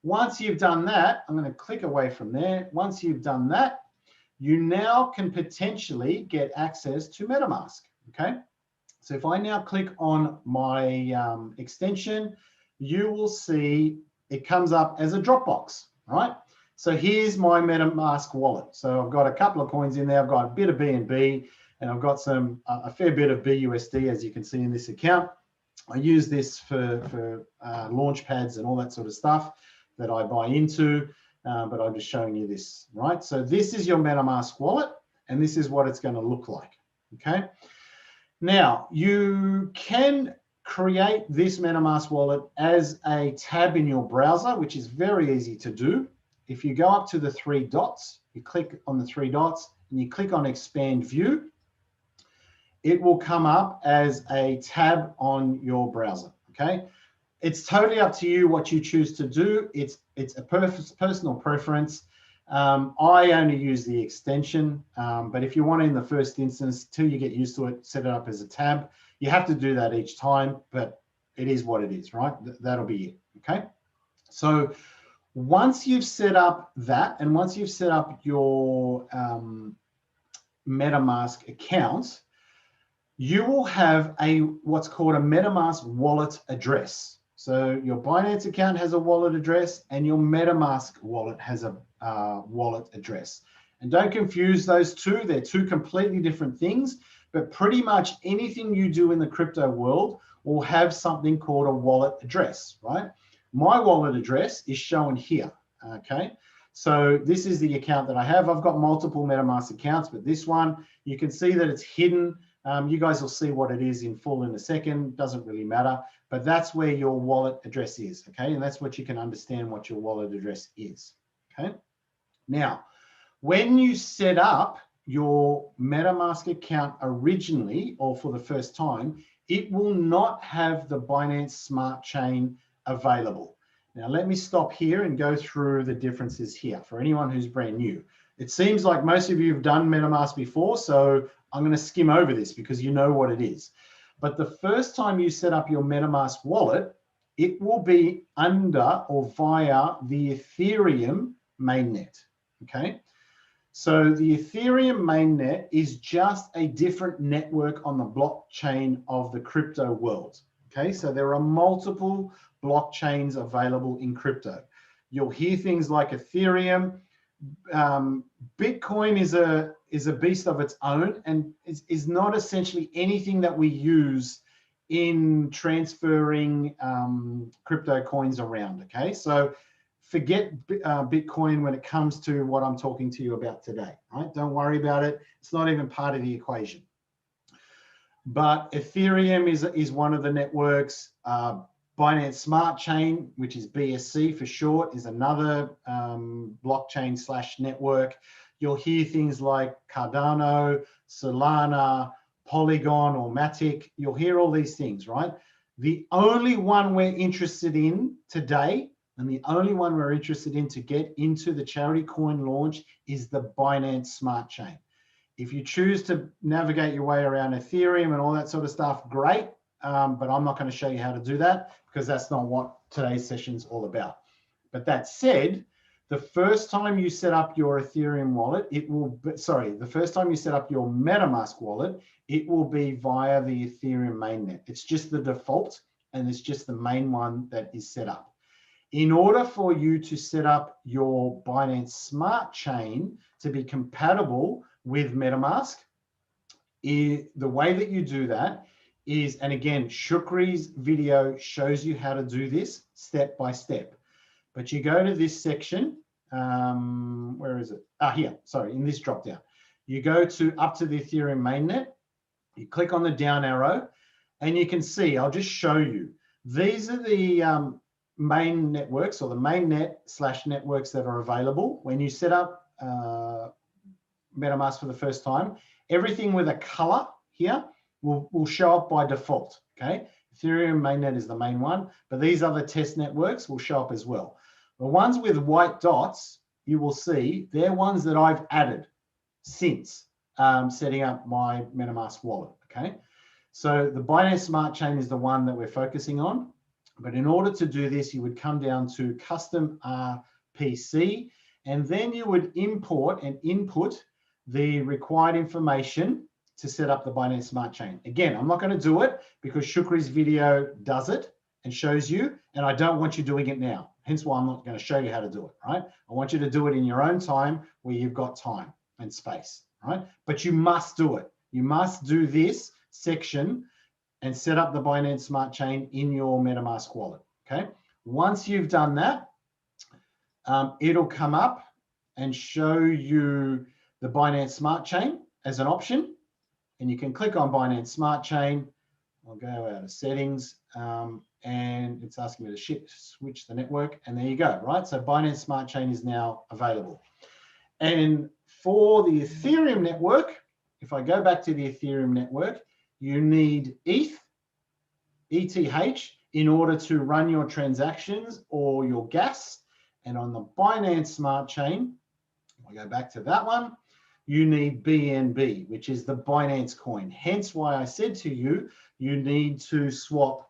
once you've done that, I'm going to click away from there. Once you've done that, you now can potentially get access to MetaMask, okay? So if I now click on my extension, you will see it comes up as a Dropbox, right? So here's my MetaMask wallet. So I've got a couple of coins in there. I've got a bit of BNB, and I've got a fair bit of BUSD, as you can see in this account. I use this for launch pads and all that sort of stuff that I buy into, but I'm just showing you this, right? So this is your MetaMask wallet, and this is what it's going to look like, okay? Now, you can create this MetaMask wallet as a tab in your browser, which is very easy to do. If you go up to the three dots, you click on the three dots, and you click on Expand View, it will come up as a tab on your browser, okay? It's totally up to you what you choose to do. It's a personal preference. I only use the extension, but if you want in the first instance, till you get used to it, set it up as a tab. You have to do that each time, but it is what it is, right? That'll be it, okay? So once you've set up that, and once you've set up your MetaMask account, you will have what's called a MetaMask wallet address. So your Binance account has a wallet address, and your MetaMask wallet has a wallet address. And don't confuse those two. They're two completely different things, but pretty much anything you do in the crypto world will have something called a wallet address, right? My wallet address is shown here, okay? So this is the account that I have. I've got multiple MetaMask accounts, but this one, you can see that it's hidden. You guys will see what it is in full in a second. Doesn't really matter, but that's where your wallet address is, okay? And that's what you can understand what your wallet address is, okay? Now, when you set up your MetaMask account originally, or for the first time, it will not have the Binance Smart Chain available. Now, let me stop here and go through the differences here for anyone who's brand new. It seems like most of you have done MetaMask before, so I'm going to skim over this because you know what it is. But the first time you set up your MetaMask wallet, it will be under or via the Ethereum mainnet, okay? So the Ethereum mainnet is just a different network on the blockchain of the crypto world, okay? So there are multiple blockchains available in crypto. You'll hear things like Ethereum. Bitcoin is a beast of its own and is not essentially anything that we use in transferring crypto coins around, okay? So forget Bitcoin when it comes to what I'm talking to you about today, right? Don't worry about it. It's not even part of the equation. But Ethereum is one of the networks. Binance Smart Chain, which is BSC for short, is another blockchain / network. You'll hear things like Cardano, Solana, Polygon, or Matic. You'll hear all these things, right? The only one we're interested in today, and the only one we're interested in to get into the charity coin launch, is the Binance Smart Chain. If you choose to navigate your way around Ethereum and all that sort of stuff, great. But I'm not going to show you how to do that because that's not what today's session is all about. But that said, the first time you set up your Ethereum wallet, the first time you set up your MetaMask wallet, it will be via the Ethereum mainnet. It's just the default, and it's just the main one that is set up. In order for you to set up your Binance Smart Chain to be compatible with MetaMask, the way that you do that is, and again, Shukri's video shows you how to do this step by step. But you go to this section, where is it? Here, sorry, in this drop down. You go up to the Ethereum mainnet, you click on the down arrow, and you can see, I'll just show you. These are the main networks, or the mainnet / networks that are available. When you set up MetaMask for the first time, everything with a color here will show up by default, okay? Ethereum mainnet is the main one, but these other test networks will show up as well. The ones with white dots, you will see, they're ones that I've added since setting up my MetaMask wallet, okay? So the Binance Smart Chain is the one that we're focusing on, but in order to do this, you would come down to Custom RPC, and then you would import and input the required information to set up the Binance Smart Chain. Again, I'm not going to do it because Shukri's video does it and shows you, and I don't want you doing it now. Hence why I'm not going to show you how to do it, right? I want you to do it in your own time where you've got time and space, right? But you must do it. You must do this section and set up the Binance Smart Chain in your MetaMask wallet, okay? Once you've done that, it'll come up and show you the Binance Smart Chain as an option. And you can click on Binance Smart Chain. I'll go out of settings, and it's asking me to switch the network, and there you go, right? So Binance Smart Chain is now available. And for the Ethereum network, if I go back to the Ethereum network, you need ETH, in order to run your transactions or your gas. And on the Binance Smart Chain, I'll go back to that one, you need BNB, which is the Binance coin. Hence why I said to you, you need to swap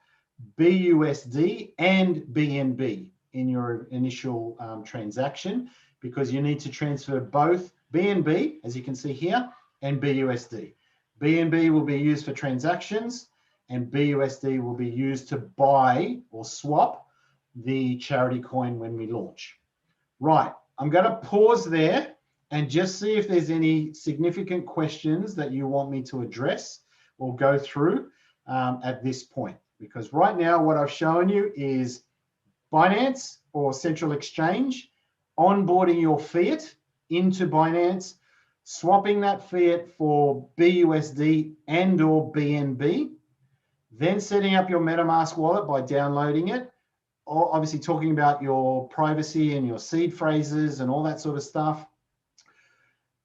BUSD and BNB in your initial transaction, because you need to transfer both BNB, as you can see here, and BUSD. BNB will be used for transactions, and BUSD will be used to buy or swap the charity coin when we launch. Right, I'm going to pause there and just see if there's any significant questions that you want me to address or go through at this point. Because right now what I've shown you is Binance or central exchange, onboarding your fiat into Binance, swapping that fiat for BUSD and or BNB, then setting up your MetaMask wallet by downloading it, or obviously talking about your privacy and your seed phrases and all that sort of stuff.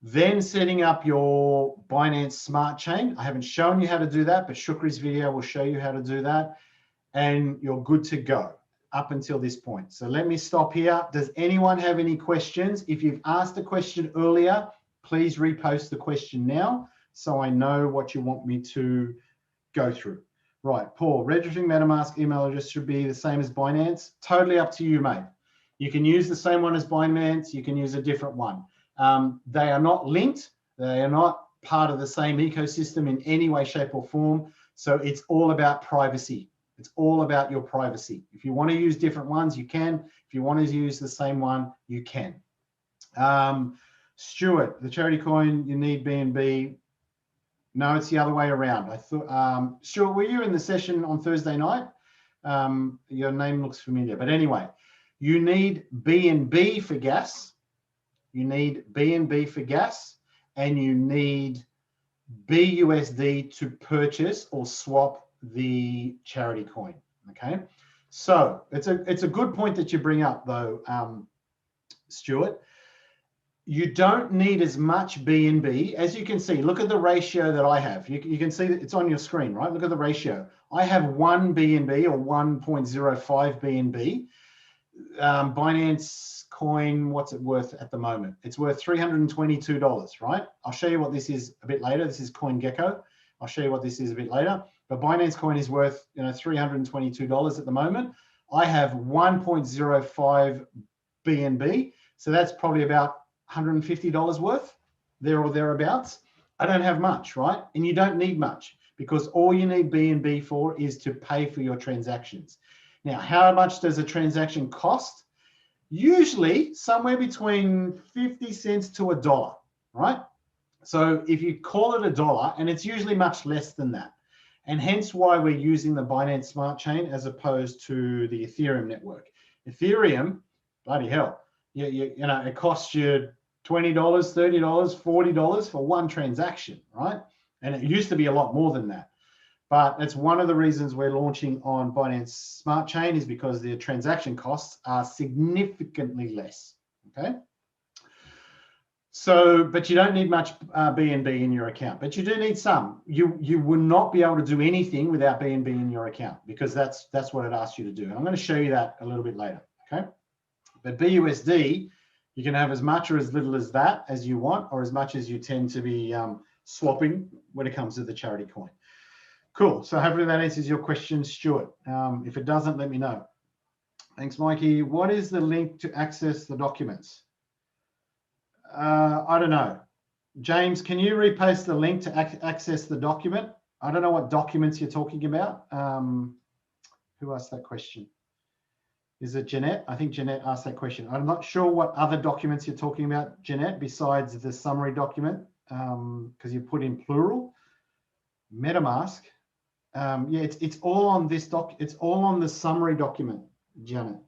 Then setting up your Binance Smart Chain. I haven't shown you how to do that, but Shukri's video will show you how to do that. And you're good to go up until this point. So let me stop here. Does anyone have any questions? If you've asked a question earlier, please repost the question now so I know what you want me to go through. Right, Paul, registering MetaMask email address should be the same as Binance. Totally up to you, mate. You can use the same one as Binance. You can use a different one. They are not linked. They are not part of the same ecosystem in any way, shape, or form. So it's all about privacy. It's all about your privacy. If you want to use different ones, you can. If you want to use the same one, you can. Stuart, the charity coin, you need BNB. No, it's the other way around. I thought, Stuart, were you in the session on Thursday night? Your name looks familiar. But anyway, you need BNB for gas. You need BNB for gas, and you need BUSD to purchase or swap the charity coin. Okay, so it's a good point that you bring up, though, Stuart. You don't need as much BNB. As you can see, look at the ratio that I have. You can see that it's on your screen, right? Look at the ratio. I have 1 BNB or 1.05 BNB. Binance coin, what's it worth at the moment? It's worth $322, right? I'll show you what this is a bit later. This is CoinGecko. I'll show you what this is a bit later. But Binance coin is worth, $322 at the moment. I have 1.05 BNB. So that's probably about $150 worth, there or thereabouts. I don't have much, right? And you don't need much, because all you need BNB for is to pay for your transactions. Now, how much does a transaction cost? Usually somewhere between 50 cents to $1, right? So if you call it $1, and it's usually much less than that, and hence why we're using the Binance Smart Chain as opposed to the Ethereum network. Ethereum, bloody hell, it costs you $20, $30, $40 for one transaction, right? And it used to be a lot more than that. But that's one of the reasons we're launching on Binance Smart Chain, is because the transaction costs are significantly less, okay? So, but you don't need much BNB in your account, but you do need some. You will not be able to do anything without BNB in your account, because that's what it asks you to do. And I'm going to show you that a little bit later, okay? But BUSD, you can have as much or as little as that as you want, or as much as you tend to be swapping when it comes to the charity coin. Cool. So hopefully that answers your question, Stuart. If it doesn't, let me know. Thanks, Mikey. What is the link to access the documents? I don't know. James, can you repost the link to access the document? I don't know what documents you're talking about. Who asked that question? Is it Jeanette? I think Jeanette asked that question. I'm not sure what other documents you're talking about, Jeanette, besides the summary document, because you put in plural. MetaMask. Yeah, it's all on this it's all on the summary document, Janet,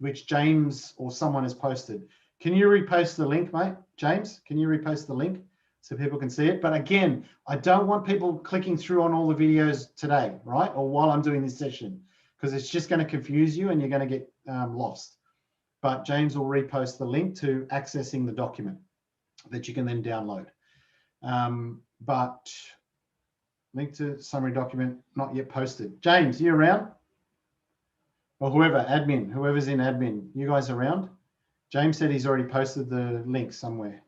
which James or someone has posted. Can you repost the link, mate? James, can you repost the link so people can see it? But again, I don't want people clicking through on all the videos today, right? Or while I'm doing this session, because it's just going to confuse you and you're going to get lost. But James will repost the link to accessing the document that you can then download. But link to summary document not yet posted. James, you around? Or whoever, admin, whoever's in admin, you guys around? James said he's already posted the link somewhere.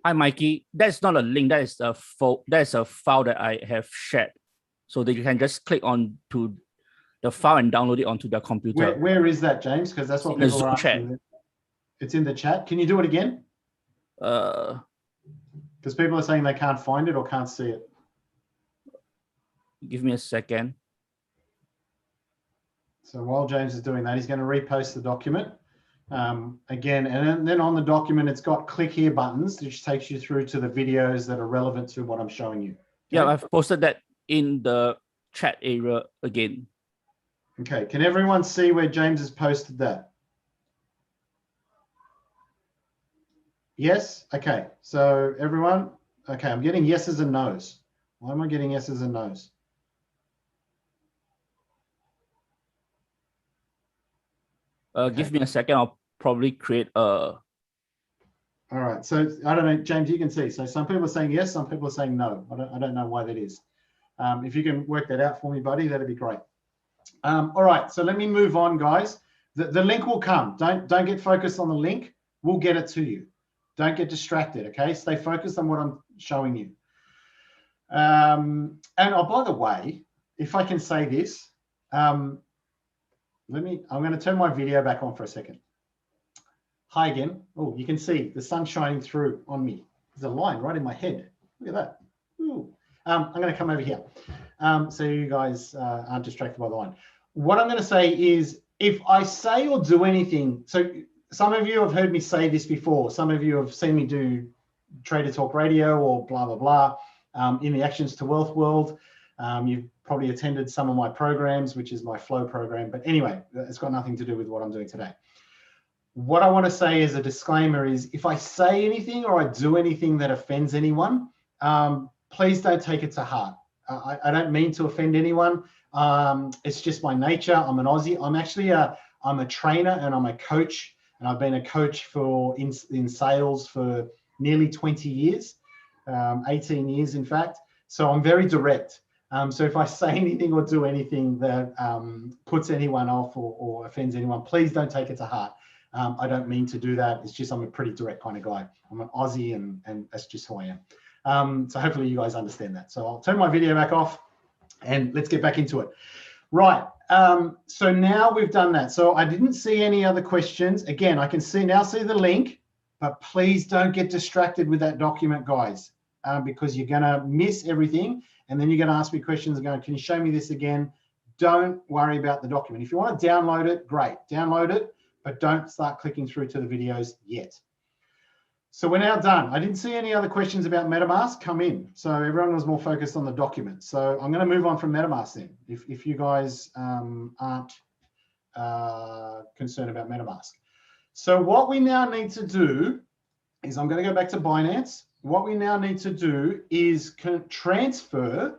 Hi, Mikey. That's not a link. That is a file that I have shared, so that you can just click on to the file and download it onto their computer. Where is that, James? Because that's what people are asking. It's in the chat. Can you do it again? Because people are saying they can't find it or can't see it. Give me a second. So while James is doing that, he's going to repost the document again. And then on the document, it's got click here buttons, which takes you through to the videos that are relevant to what I'm showing you. Okay? Yeah, I've posted that in the chat area again. Okay, can everyone see where James has posted that? Yes? Okay, so everyone, okay, I'm getting yeses and nos. Why am I getting yeses and nos? Okay. Give me a second. I'll probably create a. All right. So I don't know, James, you can see. So some people are saying yes, some people are saying no. I don't know why that is. If you can work that out for me, buddy, that'd be great. All right. So let me move on, guys. The link will come. Don't get focused on the link. We'll get it to you. Don't get distracted. Okay. Stay focused on what I'm showing you. And oh, by the way, if I can say this, I'm going to turn my video back on for a second. Hi again. Oh, you can see the sun shining through on me. There's a line right in my head. Look at that. Ooh. I'm going to come over here so you guys aren't distracted by the line. What I'm going to say is, if I say or do anything, so some of you have heard me say this before. Some of you have seen me do Trader Talk Radio or blah, blah, blah in the Actions to Wealth world. You've probably attended some of my programs, which is my flow program. But anyway, it's got nothing to do with what I'm doing today. What I want to say as a disclaimer is, if I say anything or I do anything that offends anyone, please don't take it to heart. I don't mean to offend anyone. It's just my nature. I'm an Aussie. I'm a trainer and I'm a coach, and I've been a coach in sales for nearly 20 years, 18 years in fact. So I'm very direct. So if I say anything or do anything that puts anyone off or offends anyone, please don't take it to heart. I don't mean to do that. It's just I'm a pretty direct kind of guy. I'm an Aussie and that's just who I am. So hopefully you guys understand that. So I'll turn my video back off and let's get back into it. Right. So now we've done that. So I didn't see any other questions. Again, I can see the link, but please don't get distracted with that document, guys, because you're going to miss everything. And then you're going to ask me questions and go, can you show me this again? Don't worry about the document. If you want to download it, great, download it. But don't start clicking through to the videos yet. So we're now done. I didn't see any other questions about MetaMask come in. So everyone was more focused on the document. So I'm going to move on from MetaMask then, if you guys aren't concerned about MetaMask. So what we now need to do is, I'm going to go back to Binance. What we now need to do is transfer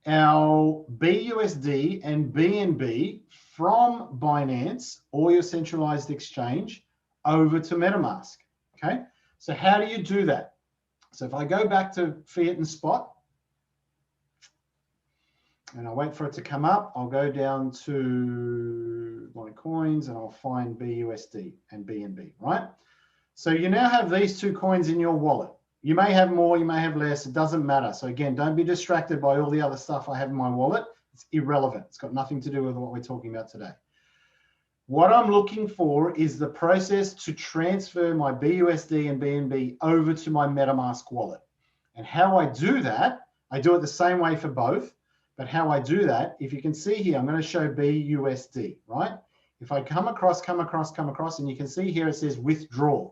our BUSD and BNB from Binance or your centralized exchange over to MetaMask. Okay, so how do you do that? So if I go back to Fiat and Spot and I wait for it to come up, I'll go down to my coins and I'll find BUSD and BNB, right? So you now have these two coins in your wallet. You may have more, you may have less, it doesn't matter. So again, don't be distracted by all the other stuff I have in my wallet. It's irrelevant. It's got nothing to do with what we're talking about today. What I'm looking for is the process to transfer my BUSD and BNB over to my MetaMask wallet. And how I do that, I do it the same way for both, but how I do that, if you can see here, I'm going to show BUSD, right? If I come across, and you can see here, it says withdraw.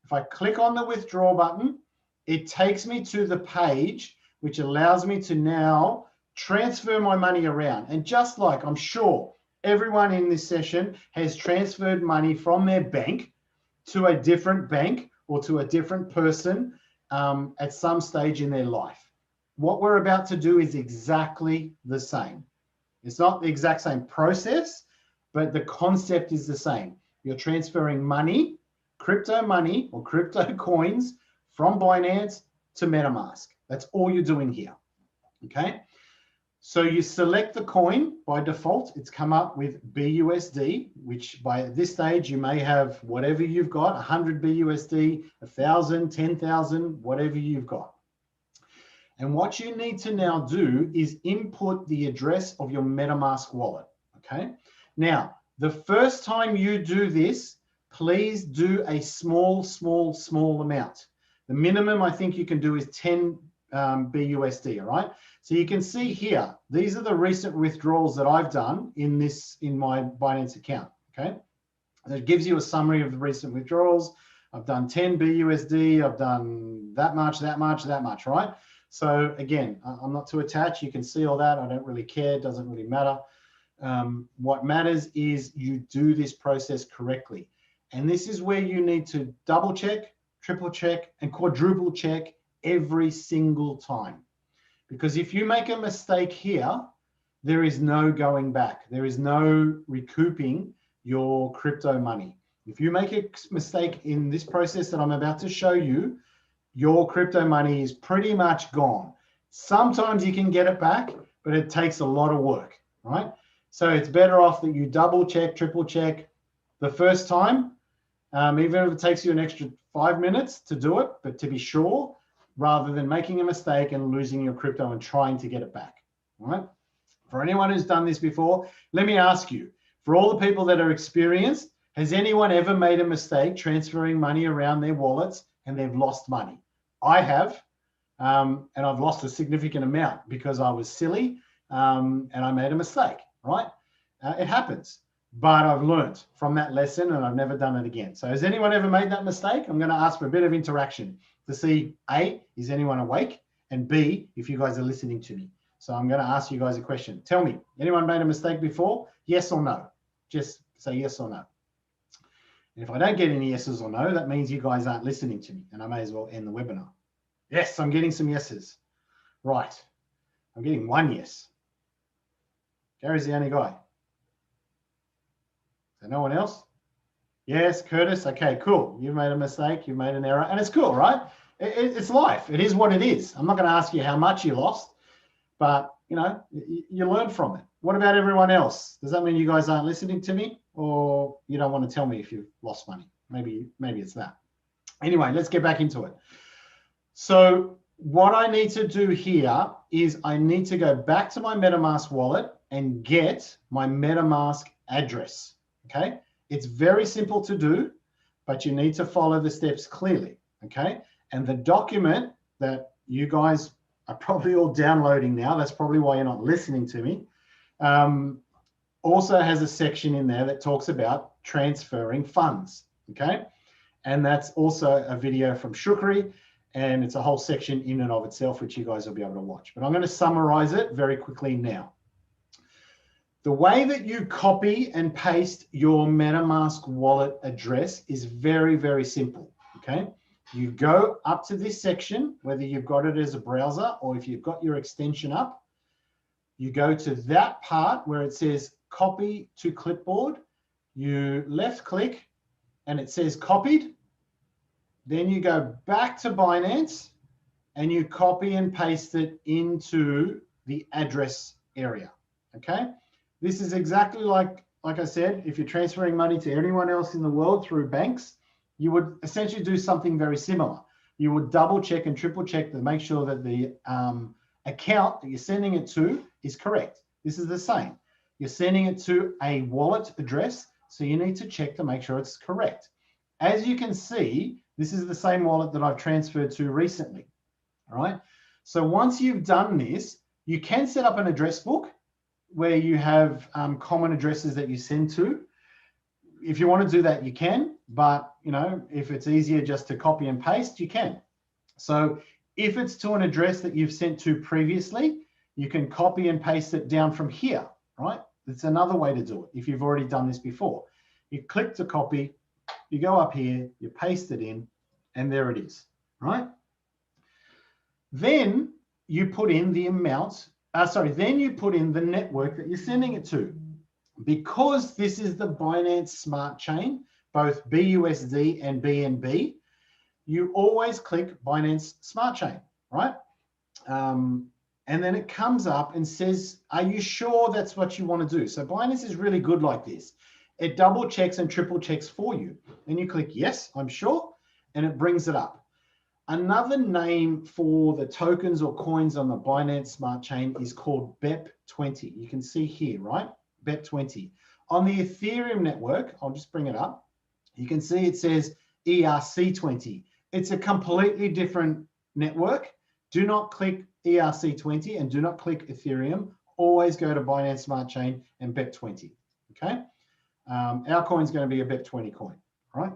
If I click on the withdraw button, it takes me to the page, which allows me to now transfer my money around. And just like I'm sure everyone in this session has transferred money from their bank to a different bank or to a different person at some stage in their life. What we're about to do is exactly the same. It's not the exact same process, but the concept is the same. You're transferring money, crypto money or crypto coins from Binance to MetaMask. That's all you're doing here, okay? So you select the coin by default. It's come up with BUSD, which by this stage you may have whatever you've got, 100 BUSD, 1,000, 10,000, whatever you've got. And what you need to now do is input the address of your MetaMask wallet, okay? Now, the first time you do this, please do a small amount. The minimum I think you can do is 10 BUSD, all right? So you can see here, these are the recent withdrawals that I've done in my Binance account, okay? And it gives you a summary of the recent withdrawals. I've done 10 BUSD, I've done that much, right? So again, I'm not too attached. You can see all that. I don't really care. It doesn't really matter. What matters is you do this process correctly. And this is where you need to double check, triple check, and quadruple check every single time. Because if you make a mistake here, there is no going back. There is no recouping your crypto money. If you make a mistake in this process that I'm about to show you, your crypto money is pretty much gone. Sometimes you can get it back, but it takes a lot of work, right? So it's better off that you double check, triple check the first time, even if it takes you an extra 5 minutes to do it, but to be sure, rather than making a mistake and losing your crypto and trying to get it back, all right? For anyone who's done this before, let me ask you, for all the people that are experienced, has anyone ever made a mistake transferring money around their wallets and they've lost money? I have, and I've lost a significant amount because I was silly and I made a mistake, right? It happens, but I've learned from that lesson and I've never done it again. So has anyone ever made that mistake? I'm going to ask for a bit of interaction to see, A, is anyone awake? And B, if you guys are listening to me. So I'm going to ask you guys a question. Tell me, anyone made a mistake before? Yes or no? Just say yes or no. And if I don't get any yeses or no, that means you guys aren't listening to me and I may as well end the webinar. Yes, I'm getting some yeses. Right. I'm getting one yes. Gary's the only guy. So no one else? Yes, Curtis. Okay, cool. You've made a mistake. You've made an error. And it's cool, right? It's life. It is what it is. I'm not going to ask you how much you lost, but you learn from it. What about everyone else? Does that mean you guys aren't listening to me, or you don't want to tell me if you've lost money? Maybe it's that. Anyway, let's get back into it. So what I need to do here is I need to go back to my MetaMask wallet and get my MetaMask address, okay? It's very simple to do, but you need to follow the steps clearly, okay? And the document that you guys are probably all downloading now, that's probably why you're not listening to me, also has a section in there that talks about transferring funds, okay? And that's also a video from Shukri, and it's a whole section in and of itself, which you guys will be able to watch. But I'm going to summarize it very quickly now. The way that you copy and paste your MetaMask wallet address is very, very simple, okay? You go up to this section, whether you've got it as a browser or if you've got your extension up, you go to that part where it says copy to clipboard, you left click and it says copied. Then you go back to Binance and you copy and paste it into the address area, okay? This is exactly like I said, if you're transferring money to anyone else in the world through banks, you would essentially do something very similar. You would double check and triple check to make sure that the account that you're sending it to is correct. This is the same. You're sending it to a wallet address, so you need to check to make sure it's correct. As you can see, this is the same wallet that I've transferred to recently, all right? So once you've done this, you can set up an address book where you have common addresses that you send to. If you want to do that, you can, but if it's easier just to copy and paste, you can. So if it's to an address that you've sent to previously, you can copy and paste it down from here, right? It's another way to do it if you've already done this before. You click to copy, you go up here, you paste it in, and there it is, right? Then you put in the amount, then you put in the network that you're sending it to. Because this is the Binance Smart Chain, both BUSD and BNB, you always click Binance Smart Chain, right? And then it comes up and says, are you sure that's what you want to do? So Binance is really good like this. It double checks and triple checks for you. And you click, yes, I'm sure, and it brings it up. Another name for the tokens or coins on the Binance Smart Chain is called BEP20. You can see here, right? BEP20. On the Ethereum network, I'll just bring it up. You can see it says ERC20. It's a completely different network. Do not click ERC20 and do not click Ethereum. Always go to Binance Smart Chain and BEP20, okay? Our coin's going to be a BEP20 coin, right?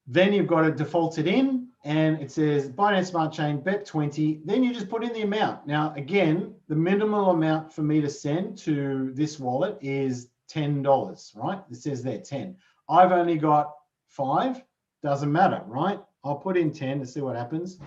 Then you've got it defaulted in and it says Binance Smart Chain BEP20. Then you just put in the amount. Now, again, the minimal amount for me to send to this wallet is $10, right? It says there 10. I've only got 5, doesn't matter, right? I'll put in 10 to see what happens.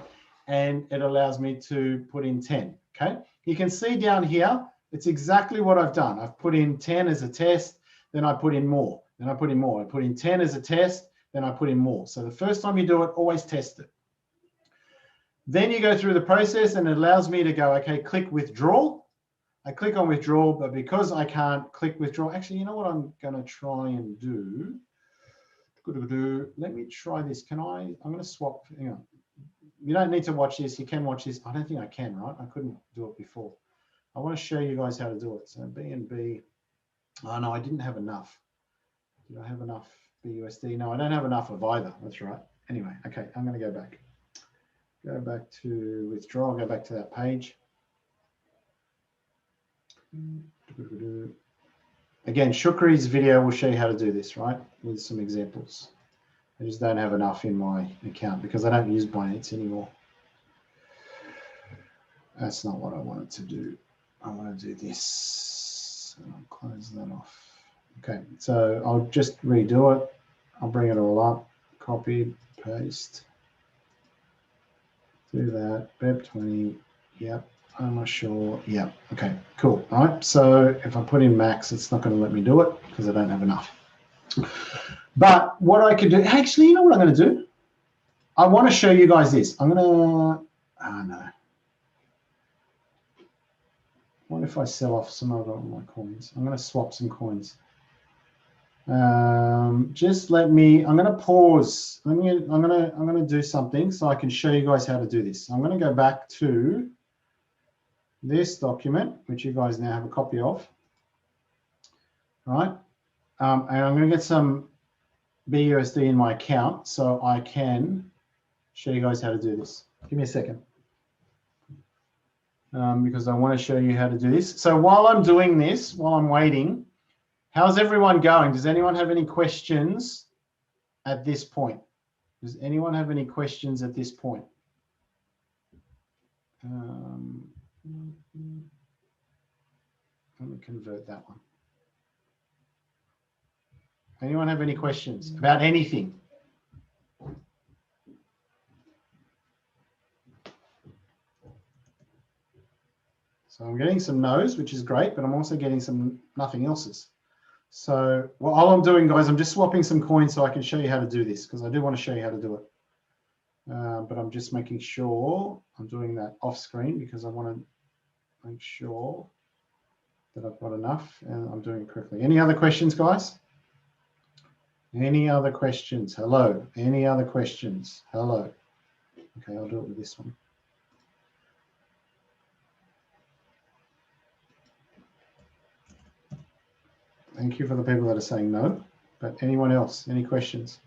And it allows me to put in 10, okay? You can see down here, it's exactly what I've done. I've put in 10 as a test, then I put in more. Then I put in more. I put in 10 as a test, then I put in more. So the first time you do it, always test it. Then you go through the process and it allows me to go, okay, click withdraw. I click on withdrawal, but because I can't click withdraw, actually, you know what I'm going to try and do? Let me try this. I'm going to swap. Hang on. You don't need to watch this. You can watch this. I don't think I can, right? I couldn't do it before. I want to show you guys how to do it. So BNB. Oh, no, I didn't have enough. Did I have enough BUSD? No, I don't have enough of either. That's right. Anyway, okay, I'm going to go back. Go back to withdraw. Go back to that page. Again, Shukri's video will show you how to do this, right? With some examples. I just don't have enough in my account because I don't use Binance anymore. That's not what I wanted to do. I want to do this. So I'll close that off. Okay, so I'll just redo it. I'll bring it all up. Copy, paste. Do that. BEP20. Yep. I'm not sure. Yeah. Okay, cool. All right. So if I put in max, it's not going to let me do it because I don't have enough. But what I could do, actually, you know what I'm going to do? I want to show you guys this. I'm going to, oh no. What if I sell off some of my coins? I'm going to swap some coins. Just let me, I'm going to pause. I'm going to do something so I can show you guys how to do this. I'm going to go back to this document, which you guys now have a copy of, right? And I'm going to get some BUSD in my account so I can show you guys how to do this. Give me a second. Because I want to show you how to do this. So while I'm doing this, while I'm waiting, how's everyone going? Does anyone have any questions at this point? Does anyone have any questions at this point? Let me convert that one. Anyone have any questions about anything? So I'm getting some no's, which is great, but I'm also getting some nothing else's. So well, all I'm doing, guys, I'm just swapping some coins so I can show you how to do this because I do want to show you how to do it. But I'm just making sure I'm doing that off screen because I want to make sure that I've got enough and I'm doing it correctly. Any other questions, guys? Any other questions? Hello. Any other questions? Hello. Okay, I'll do it with this one. Thank you for the people that are saying no, but anyone else? Any questions?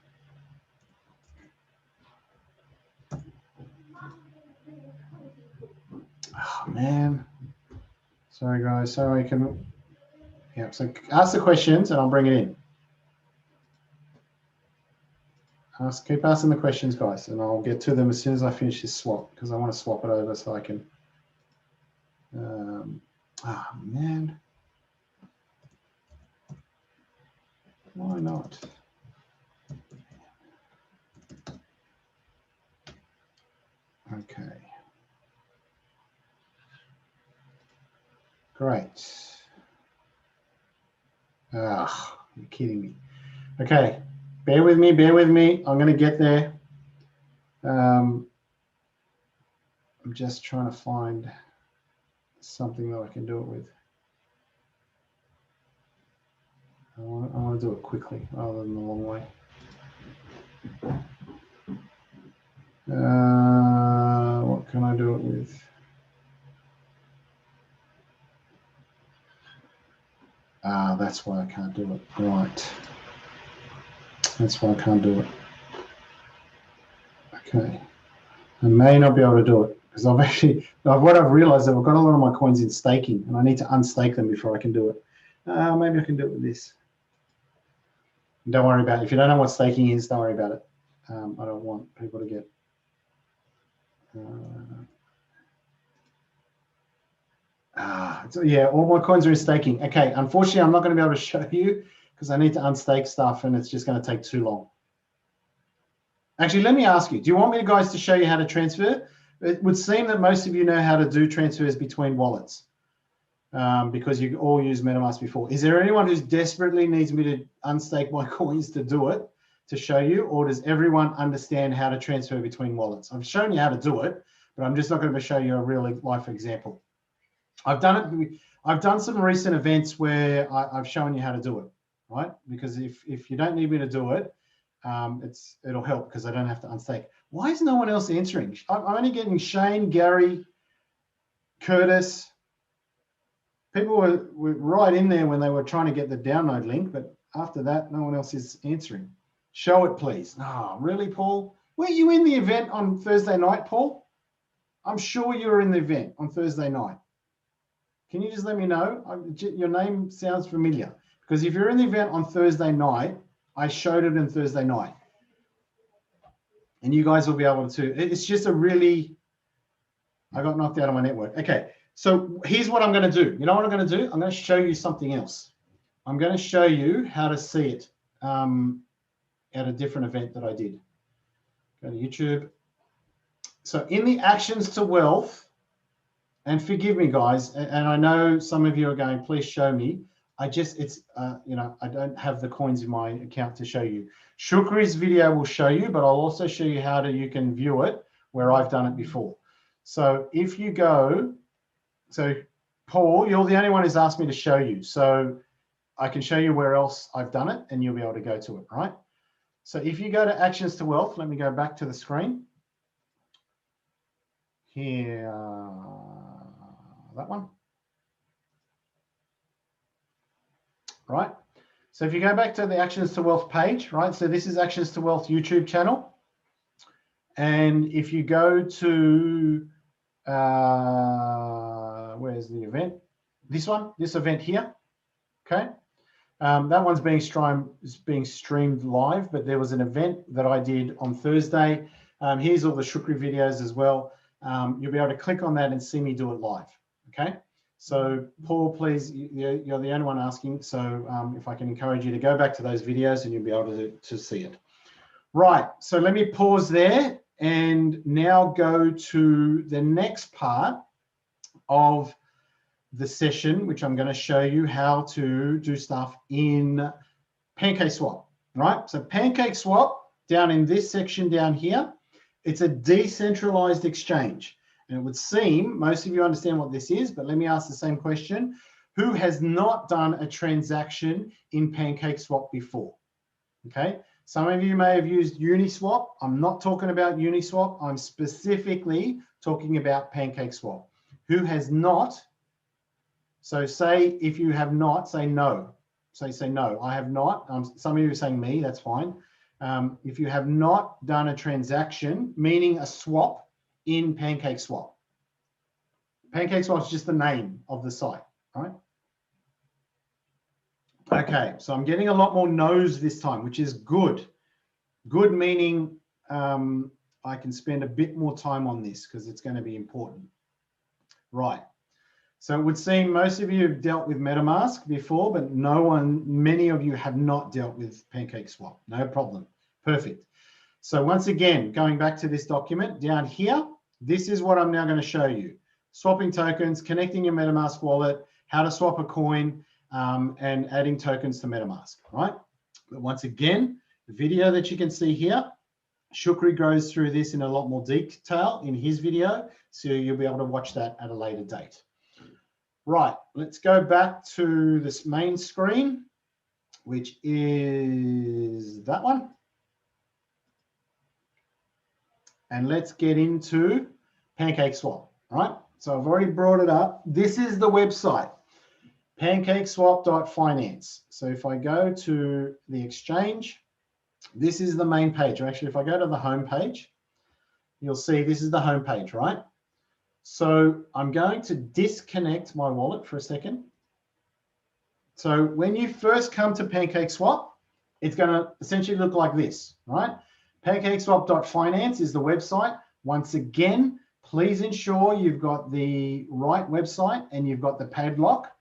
Oh, man. Sorry, guys. Sorry, can... Yeah, so ask the questions and I'll bring it in. Keep asking the questions, guys, and I'll get to them as soon as I finish this swap because I want to swap it over so I can... oh, man. Why not? Okay. Great. Ah, you're kidding me. Okay, bear with me, bear with me. I'm going to get there. I'm just trying to find something that I can do it with. I want to do it quickly rather than the long way. What can I do it with? Ah, that's why I can't do it. Right. That's why I can't do it. Okay. I may not be able to do it because what I've realized is I've got a lot of my coins in staking and I need to unstake them before I can do it. Maybe I can do it with this. Don't worry about it. If you don't know what staking is, don't worry about it. I don't want people to get... so yeah, all my coins are in staking. Okay, unfortunately, I'm not going to be able to show you because I need to unstake stuff and it's just going to take too long. Actually, let me ask you, do you want me guys to show you how to transfer? It would seem that most of you know how to do transfers between wallets. because you all used MetaMask before. Is there anyone who desperately needs me to unstake my coins to do it, to show you, or does everyone understand how to transfer between wallets? I've shown you how to do it, but I'm just not going to show you a real life example. I've done it. I've done some recent events where I've shown you how to do it, right? Because if you don't need me to do it, it'll help because I don't have to unstake. Why is no one else answering? I'm only getting Shane, Gary, Curtis. People were right in there when they were trying to get the download link, but after that, no one else is answering. Show it, please. Oh, really, Paul? Were you in the event on Thursday night, Paul? I'm sure you were in the event on Thursday night. Can you just let me know? Your name sounds familiar. Because if you're in the event on Thursday night, I showed it on Thursday night. And you guys will be able to, it's just a really, I got knocked out of my network. Okay, so here's what I'm going to do. You know what I'm going to do? I'm going to show you something else. I'm going to show you how to see it at a different event that I did. Go to YouTube. So in the Actions to Wealth, and forgive me, guys, and I know some of you are going, please show me. I don't have the coins in my account to show you. Shukri's video will show you, but I'll also show you how you can view it where I've done it before. So if you go, so Paul, you're the only one who's asked me to show you. So I can show you where else I've done it and you'll be able to go to it, right? So if you go to Actions to Wealth, let me go back to the screen. Here, that one. Right. So if you go back to the Actions to Wealth page, right? So this is Actions to Wealth YouTube channel. And if you go to, where's the event? This one, this event here. Okay. That one's being streamed live, but there was an event that I did on Thursday. Here's all the Shukri videos as well. You'll be able to click on that and see me do it live. Okay. So Paul, please, you're the only one asking. So if I can encourage you to go back to those videos and you'll be able to see it. Right, so let me pause there and now go to the next part of the session, which I'm going to show you how to do stuff in PancakeSwap, right? So PancakeSwap, down in this section down here, it's a decentralized exchange. And it would seem most of you understand what this is, but let me ask the same question. Who has not done a transaction in PancakeSwap before? Okay, some of you may have used Uniswap. I'm not talking about Uniswap. I'm specifically talking about PancakeSwap. Who has not? So say if you have not, say no. So say no, I have not. Some of you are saying me, that's fine. If you have not done a transaction, meaning a swap, in PancakeSwap. PancakeSwap is just the name of the site, right? Okay, so I'm getting a lot more no's this time, which is good. Good meaning I can spend a bit more time on this because it's going to be important. Right. So it would seem most of you have dealt with MetaMask before, but many of you have not dealt with PancakeSwap. No problem. Perfect. So once again, going back to this document down here, this is what I'm now going to show you. Swapping tokens, connecting your MetaMask wallet, how to swap a coin, and adding tokens to MetaMask, right? But once again, the video that you can see here, Shukri goes through this in a lot more detail in his video, so you'll be able to watch that at a later date. Right, let's go back to this main screen, which is that one. And let's get into PancakeSwap, right? So I've already brought it up. This is the website, pancakeswap.finance. So if I go to the exchange, this is the main page. Or actually, if I go to the home page, you'll see this is the home page, right? So I'm going to disconnect my wallet for a second. So when you first come to PancakeSwap, it's going to essentially look like this, right? Pancakeswap.finance is the website. Once again, please ensure you've got the right website and you've got the padlock,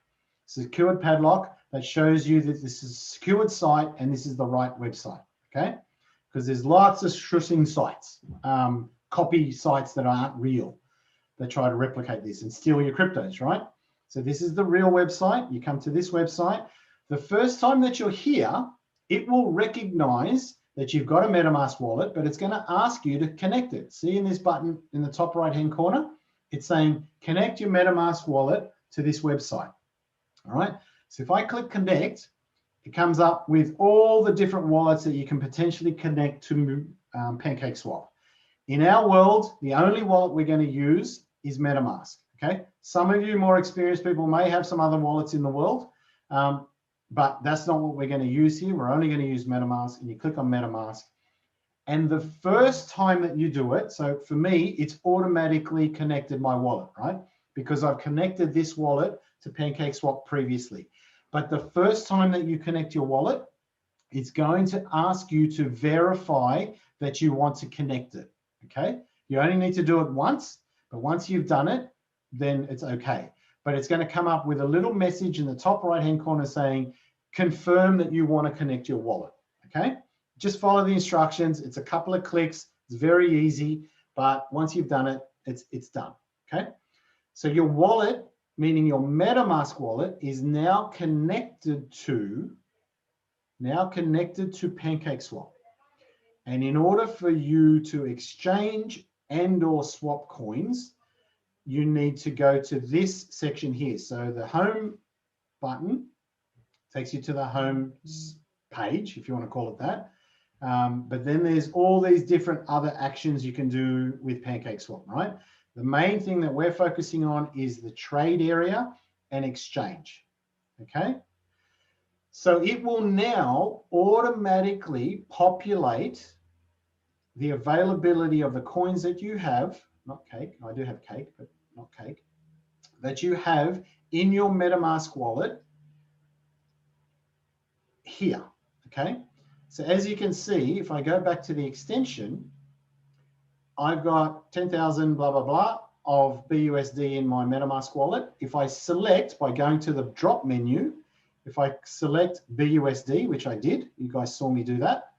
secured padlock that shows you that this is a secured site and this is the right website, okay? Because there's lots of shushing sites, copy sites that aren't real, that try to replicate this and steal your cryptos, right? So this is the real website. You come to this website. The first time that you're here, it will recognize that you've got a MetaMask wallet, but it's going to ask you to connect it. See in this button in the top right-hand corner, it's saying connect your MetaMask wallet to this website. All right. So if I click connect, it comes up with all the different wallets that you can potentially connect to PancakeSwap. In our world, the only wallet we're going to use is MetaMask. Okay. Some of you more experienced people may have some other wallets in the world, but that's not what we're going to use here. We're only going to use MetaMask, and you click on MetaMask. And the first time that you do it, so for me, it's automatically connected my wallet, right? Because I've connected this wallet to PancakeSwap previously. But the first time that you connect your wallet, it's going to ask you to verify that you want to connect it, okay? You only need to do it once, but once you've done it, then it's okay. But it's going to come up with a little message in the top right-hand corner saying, confirm that you want to connect your wallet, okay? Just follow the instructions. It's a couple of clicks. It's very easy, but once you've done it, it's done, okay? So your wallet, meaning your MetaMask wallet, is now connected to PancakeSwap. And in order for you to exchange and or swap coins, you need to go to this section here. So the home button takes you to the home page, if you want to call it that. But then there's all these different other actions you can do with PancakeSwap, right? The main thing that we're focusing on is the trade area and exchange, okay? So it will now automatically populate the availability of the coins that you have, not cake, I do have cake, but not cake, that you have in your MetaMask wallet here, okay? So as you can see, if I go back to the extension, I've got 10,000 blah, blah, blah of BUSD in my MetaMask wallet. If I select by going to the drop menu, if I select BUSD, which I did, you guys saw me do that,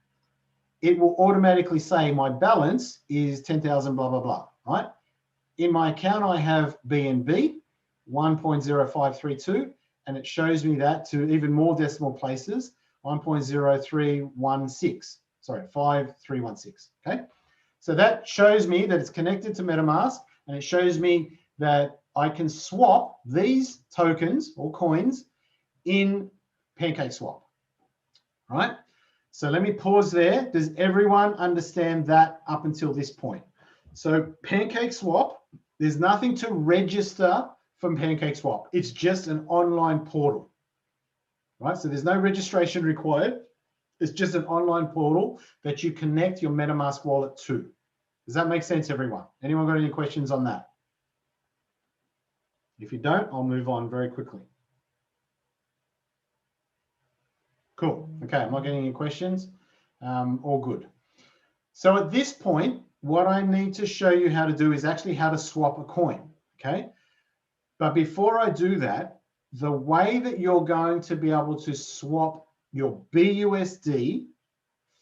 it will automatically say my balance is 10,000 blah, blah, blah, right? In my account, I have BNB 1.0532, and it shows me that to even more decimal places, 1.0316, sorry, 5316, okay? So that shows me that it's connected to MetaMask, and it shows me that I can swap these tokens or coins in PancakeSwap, right? So let me pause there. Does everyone understand that up until this point? So PancakeSwap, there's nothing to register from PancakeSwap. It's just an online portal, right? So there's no registration required. It's just an online portal that you connect your MetaMask wallet to. Does that make sense, everyone? Anyone got any questions on that? If you don't, I'll move on very quickly. Cool. Okay, I'm not getting any questions. All good. So at this point, what I need to show you how to do is actually how to swap a coin, okay? But before I do that, the way that you're going to be able to swap your BUSD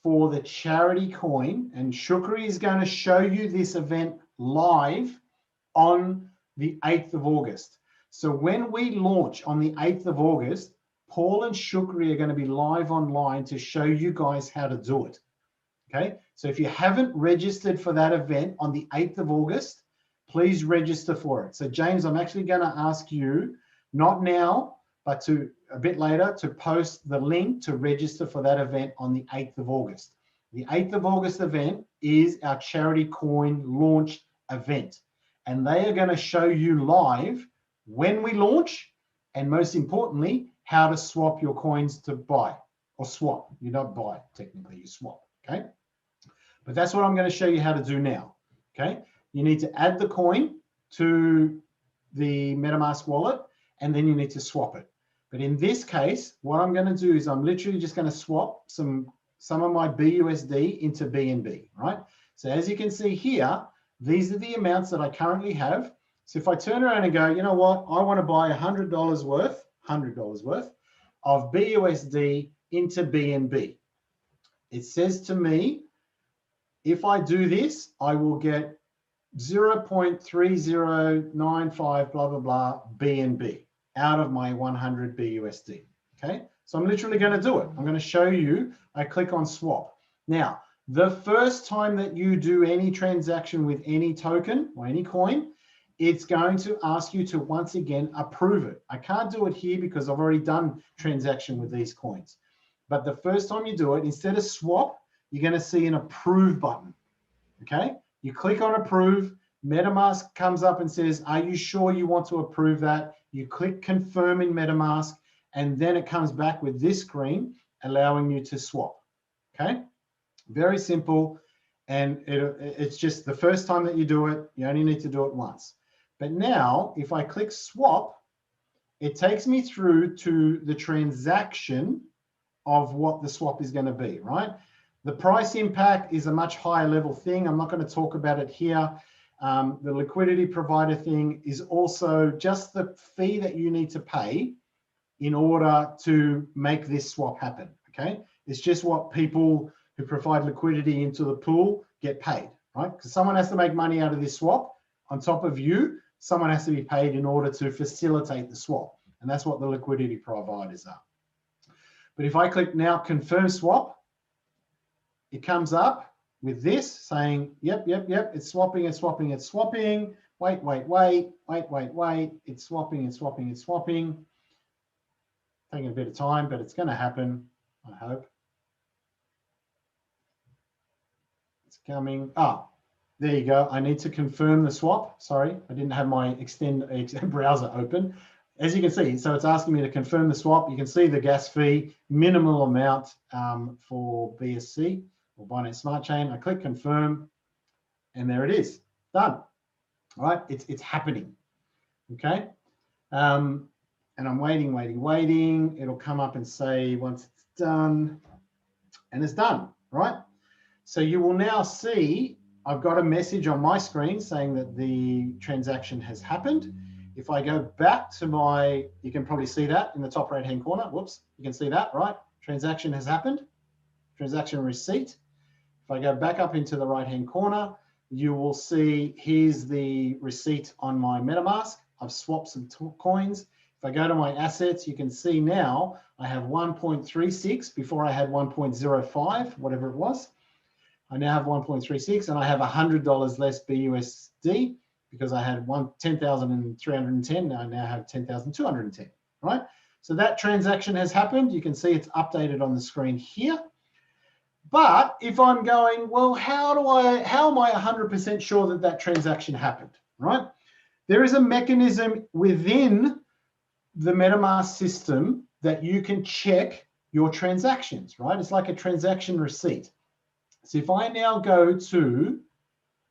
for the charity coin, and Shukri is going to show you this event live on the 8th of August. So when we launch on the 8th of August, Paul and Shukri are going to be live online to show you guys how to do it. Okay, so if you haven't registered for that event on the 8th of August, please register for it. So James, I'm actually going to ask you, not now, but a bit later, to post the link to register for that event on the 8th of August. The 8th of August event is our charity coin launch event. And they are going to show you live when we launch, and most importantly, how to swap your coins to buy or swap. You don't buy, technically, you swap, okay? But that's what I'm going to show you how to do now, okay? You need to add the coin to the MetaMask wallet, and then you need to swap it. But in this case, what I'm going to do is I'm literally just going to swap some of my BUSD into BNB, right? So as you can see here, these are the amounts that I currently have. So if I turn around and go, you know what, I want to buy $100 worth of BUSD into BNB. It says to me, if I do this, I will get 0.3095 blah, blah, blah BNB, out of my 100 BUSD. Okay, so I'm literally going to do it. I'm going to show you. I click on swap. Now, the first time that you do any transaction with any token or any coin, it's going to ask you to once again approve it. I can't do it here because I've already done transaction with these coins. But the first time you do it, instead of swap, you're going to see an approve button. Okay, you click on approve. MetaMask comes up and says, are you sure you want to approve that? You click confirm in MetaMask, and then it comes back with this screen allowing you to swap. Okay, very simple. And it's just the first time that you do it, you only need to do it once. But now if I click swap, it takes me through to the transaction of what the swap is going to be, right? The price impact is a much higher level thing. I'm not going to talk about it here. The liquidity provider thing is also just the fee that you need to pay in order to make this swap happen, okay? It's just what people who provide liquidity into the pool get paid, right? Because someone has to make money out of this swap. On top of you, someone has to be paid in order to facilitate the swap. And that's what the liquidity providers are. But if I click now confirm swap, it comes up with this saying, yep, it's swapping, it's swapping, it's swapping. Wait, it's swapping, it's swapping, it's swapping. Taking a bit of time, but it's going to happen, I hope. It's coming. Ah, there you go. I need to confirm the swap. Sorry, I didn't have my extend browser open. As you can see, so it's asking me to confirm the swap. You can see the gas fee, minimal amount for BSC or Binance Smart Chain. I click confirm, and there it is, done. All right, it's happening. Okay, and I'm waiting. It'll come up and say once it's done, and it's done. Right. So you will now see I've got a message on my screen saying that the transaction has happened. If I go back to my, you can probably see that in the top right-hand corner. Whoops, you can see that, right? Transaction has happened, transaction receipt. If I go back up into the right-hand corner, you will see here's the receipt on my MetaMask. I've swapped some coins. If I go to my assets, you can see now I have 1.36 before I had 1.05, whatever it was. I now have 1.36 and I have $100 less BUSD because I had 10,310. I now have 10,210, right? So that transaction has happened. You can see it's updated on the screen here. But if I'm going, well, how am I 100% sure that that transaction happened, right? There is a mechanism within the MetaMask system that you can check your transactions, right? It's like a transaction receipt. So if I now go to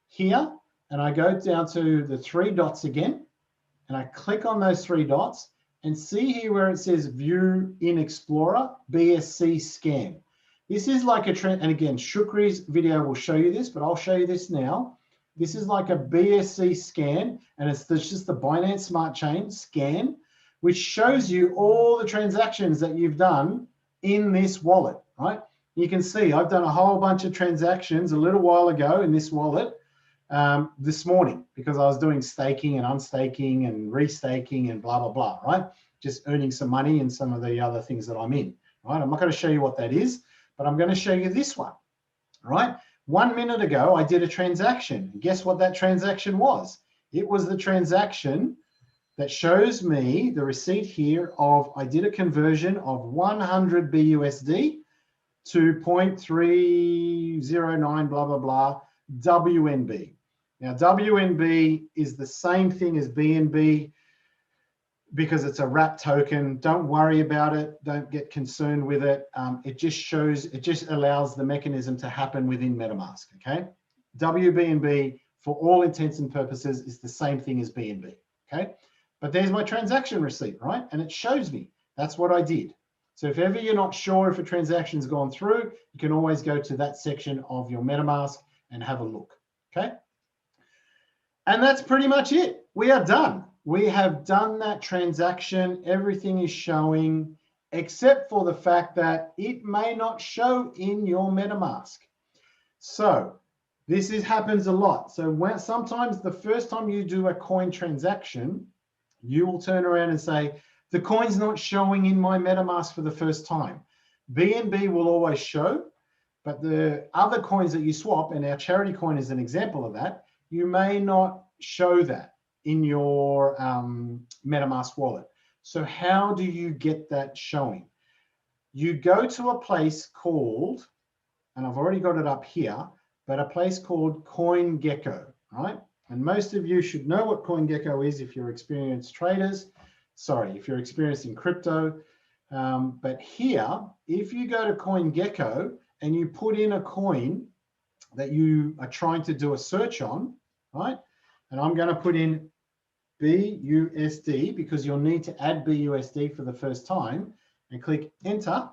here and I go down to the three dots again, and I click on those three dots and see here where it says view in Explorer, BSC scan. This is like a trend, and again, Shukri's video will show you this, but I'll show you this now. This is like a BSC scan, and it's just the Binance Smart Chain scan, which shows you all the transactions that you've done in this wallet, right? You can see I've done a whole bunch of transactions a little while ago in this wallet this morning because I was doing staking and unstaking and restaking and blah, blah, blah, right? Just earning some money in some of the other things that I'm in, right? I'm not going to show you what that is, but I'm going to show you this one, right? 1 minute ago, I did a transaction. Guess what that transaction was? It was the transaction that shows me the receipt here of I did a conversion of 100 BUSD to 0.309 blah, blah, blah, WNB. Now, WNB is the same thing as BNB because it's a wrap token. Don't worry about it. Don't get concerned with it. It just allows the mechanism to happen within MetaMask, okay? WBNB, for all intents and purposes, is the same thing as BNB, okay? But there's my transaction receipt, right? And it shows me that's what I did. So if ever you're not sure if a transaction's gone through, you can always go to that section of your MetaMask and have a look, okay? And that's pretty much it. We are done. We have done that transaction. Everything is showing, except for the fact that it may not show in your MetaMask. So this happens a lot. So sometimes the first time you do a coin transaction, you will turn around and say, the coin's not showing in my MetaMask for the first time. BNB will always show, but the other coins that you swap, and our charity coin is an example of that, you may not show that in your MetaMask wallet. So how do you get that showing? You go to a place called, and I've already got it up here, but a place called CoinGecko, right? And most of you should know what CoinGecko is if you're experienced traders. Sorry, if you're experienced in crypto. But here, if you go to CoinGecko and you put in a coin that you are trying to do a search on, right? And I'm going to put in BUSD because you'll need to add BUSD for the first time, and click enter.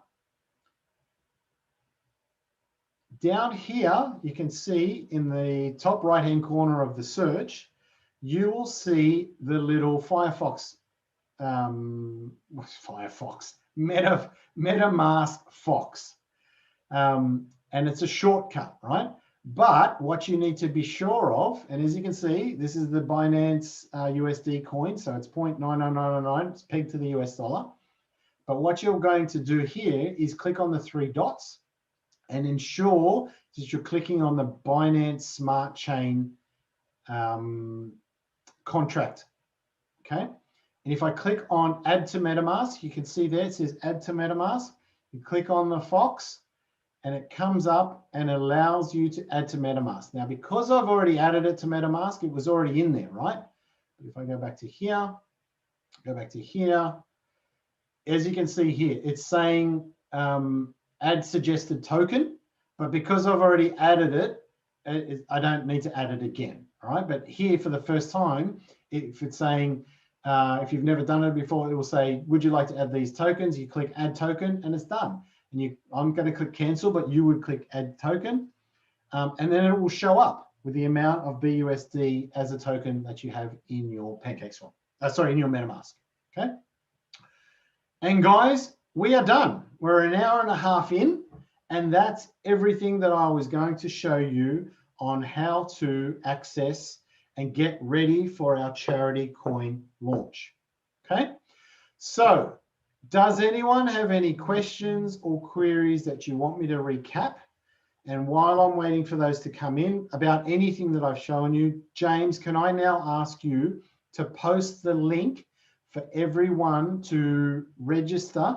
Down here, you can see in the top right-hand corner of the search, you will see the little MetaMask Fox. And it's a shortcut, right? But what you need to be sure of, and as you can see, this is the Binance USD coin, so it's 0.99999, it's pegged to the US dollar. But what you're going to do here is click on the three dots and ensure that you're clicking on the Binance Smart Chain contract, okay? And if I click on Add to MetaMask, you can see there it says Add to MetaMask. You click on the Fox, and it comes up and allows you to add to MetaMask. Now, because I've already added it to MetaMask, it was already in there, right? But if I go back to here, as you can see here, it's saying add suggested token, but because I've already added it, I don't need to add it again, all right? But here for the first time, if it's saying, if you've never done it before, it will say, would you like to add these tokens? You click add token and it's done. And I'm going to click cancel, but you would click add token. And then it will show up with the amount of BUSD as a token that you have in your PancakeSwap. In your MetaMask, okay? And guys, we are done. We're an hour and a half in, and that's everything that I was going to show you on how to access and get ready for our charity coin launch, okay? So, does anyone have any questions or queries that you want me to recap? And while I'm waiting for those to come in about anything that I've shown you, James, can I now ask you to post the link for everyone to register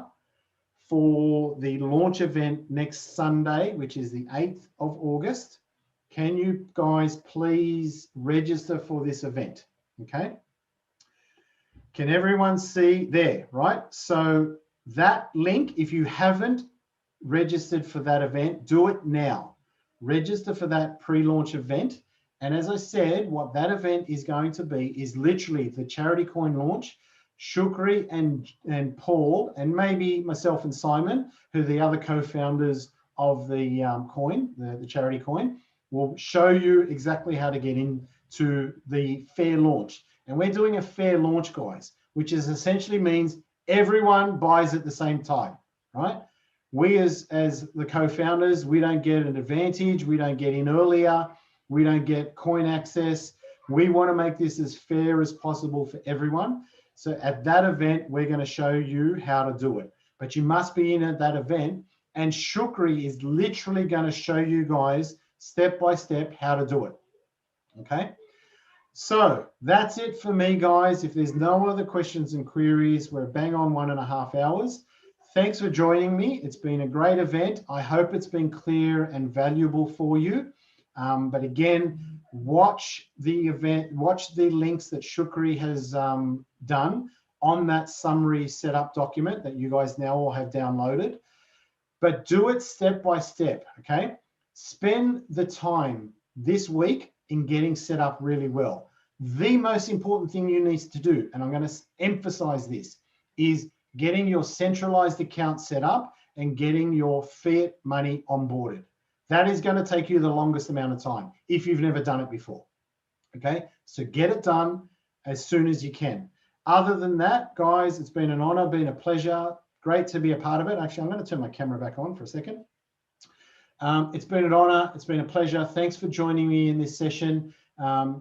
for the launch event next Sunday, which is the 8th of August? Can you guys please register for this event? Okay. Can everyone see there, right? So that link, if you haven't registered for that event, do it now. Register for that pre-launch event. And as I said, what that event is going to be is literally the charity coin launch. Shukri and Paul, and maybe myself and Simon, who are the other co-founders of the coin, the charity coin, will show you exactly how to get into the fair launch. And we're doing a fair launch, guys, which is essentially means everyone buys at the same time, right? We as the co-founders, we don't get an advantage. We don't get in earlier. We don't get coin access. We want to make this as fair as possible for everyone. So at that event, we're going to show you how to do it. But you must be in at that event. And Shukri is literally going to show you guys step by step how to do it. Okay. So that's it for me, guys. If there's no other questions and queries, we're bang on 1.5 hours. Thanks for joining me. It's been a great event. I hope it's been clear and valuable for you. But again, watch the event, watch the links that Shukri has done on that summary setup document that you guys now all have downloaded. But do it step by step, okay? Spend the time this week in getting set up really well. The most important thing you need to do, and I'm going to emphasize this, is getting your centralized account set up and getting your fiat money onboarded. That is going to take you the longest amount of time if you've never done it before, okay? So get it done as soon as you can. Other than that, guys, it's been an honor, been a pleasure. Great to be a part of it. Actually, I'm going to turn my camera back on for a second. It's been an honor. It's been a pleasure. Thanks for joining me in this session.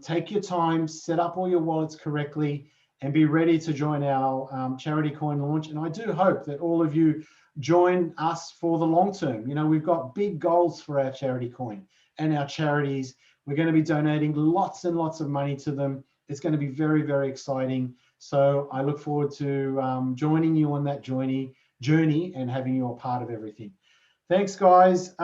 Take your time, set up all your wallets correctly, and be ready to join our charity coin launch. And I do hope that all of you join us for the long term. You know, we've got big goals for our charity coin and our charities. We're going to be donating lots and lots of money to them. It's going to be very, very exciting. So I look forward to joining you on that journey and having you a part of everything. Thanks, guys.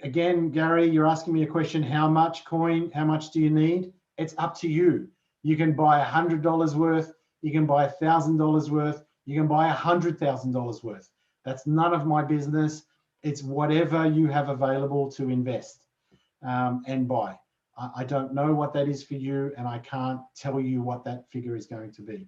Again, Gary, you're asking me a question, how much coin, how much do you need? It's up to you. You can buy $100 worth, you can buy $1,000 worth, you can buy $100,000 worth. That's none of my business. It's whatever you have available to invest and buy. I don't know what that is for you, and I can't tell you what that figure is going to be.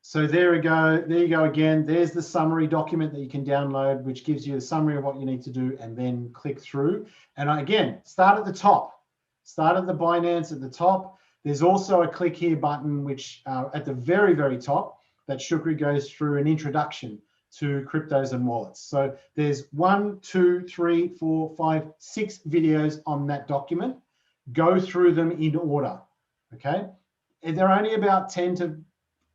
So there we go. There you go again. There's the summary document that you can download, which gives you a summary of what you need to do, and then click through. And again, start at the top. Start at the Binance at the top. There's also a click here button, which at the very, very top, that Shukri goes through an introduction to cryptos and wallets. So there's 1, 2, 3, 4, 5, 6 videos on that document. Go through them in order, okay? And they're only about 10 to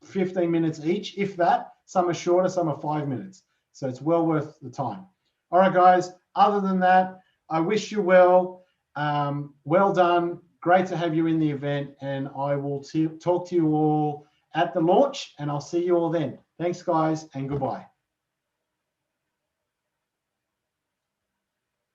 15 minutes each, if that. Some are shorter, some are 5 minutes. So it's well worth the time. All right, guys, other than that, I wish you well. Well done. Great to have you in the event, and I will talk to you all at the launch, and I'll see you all then. Thanks, guys, and goodbye.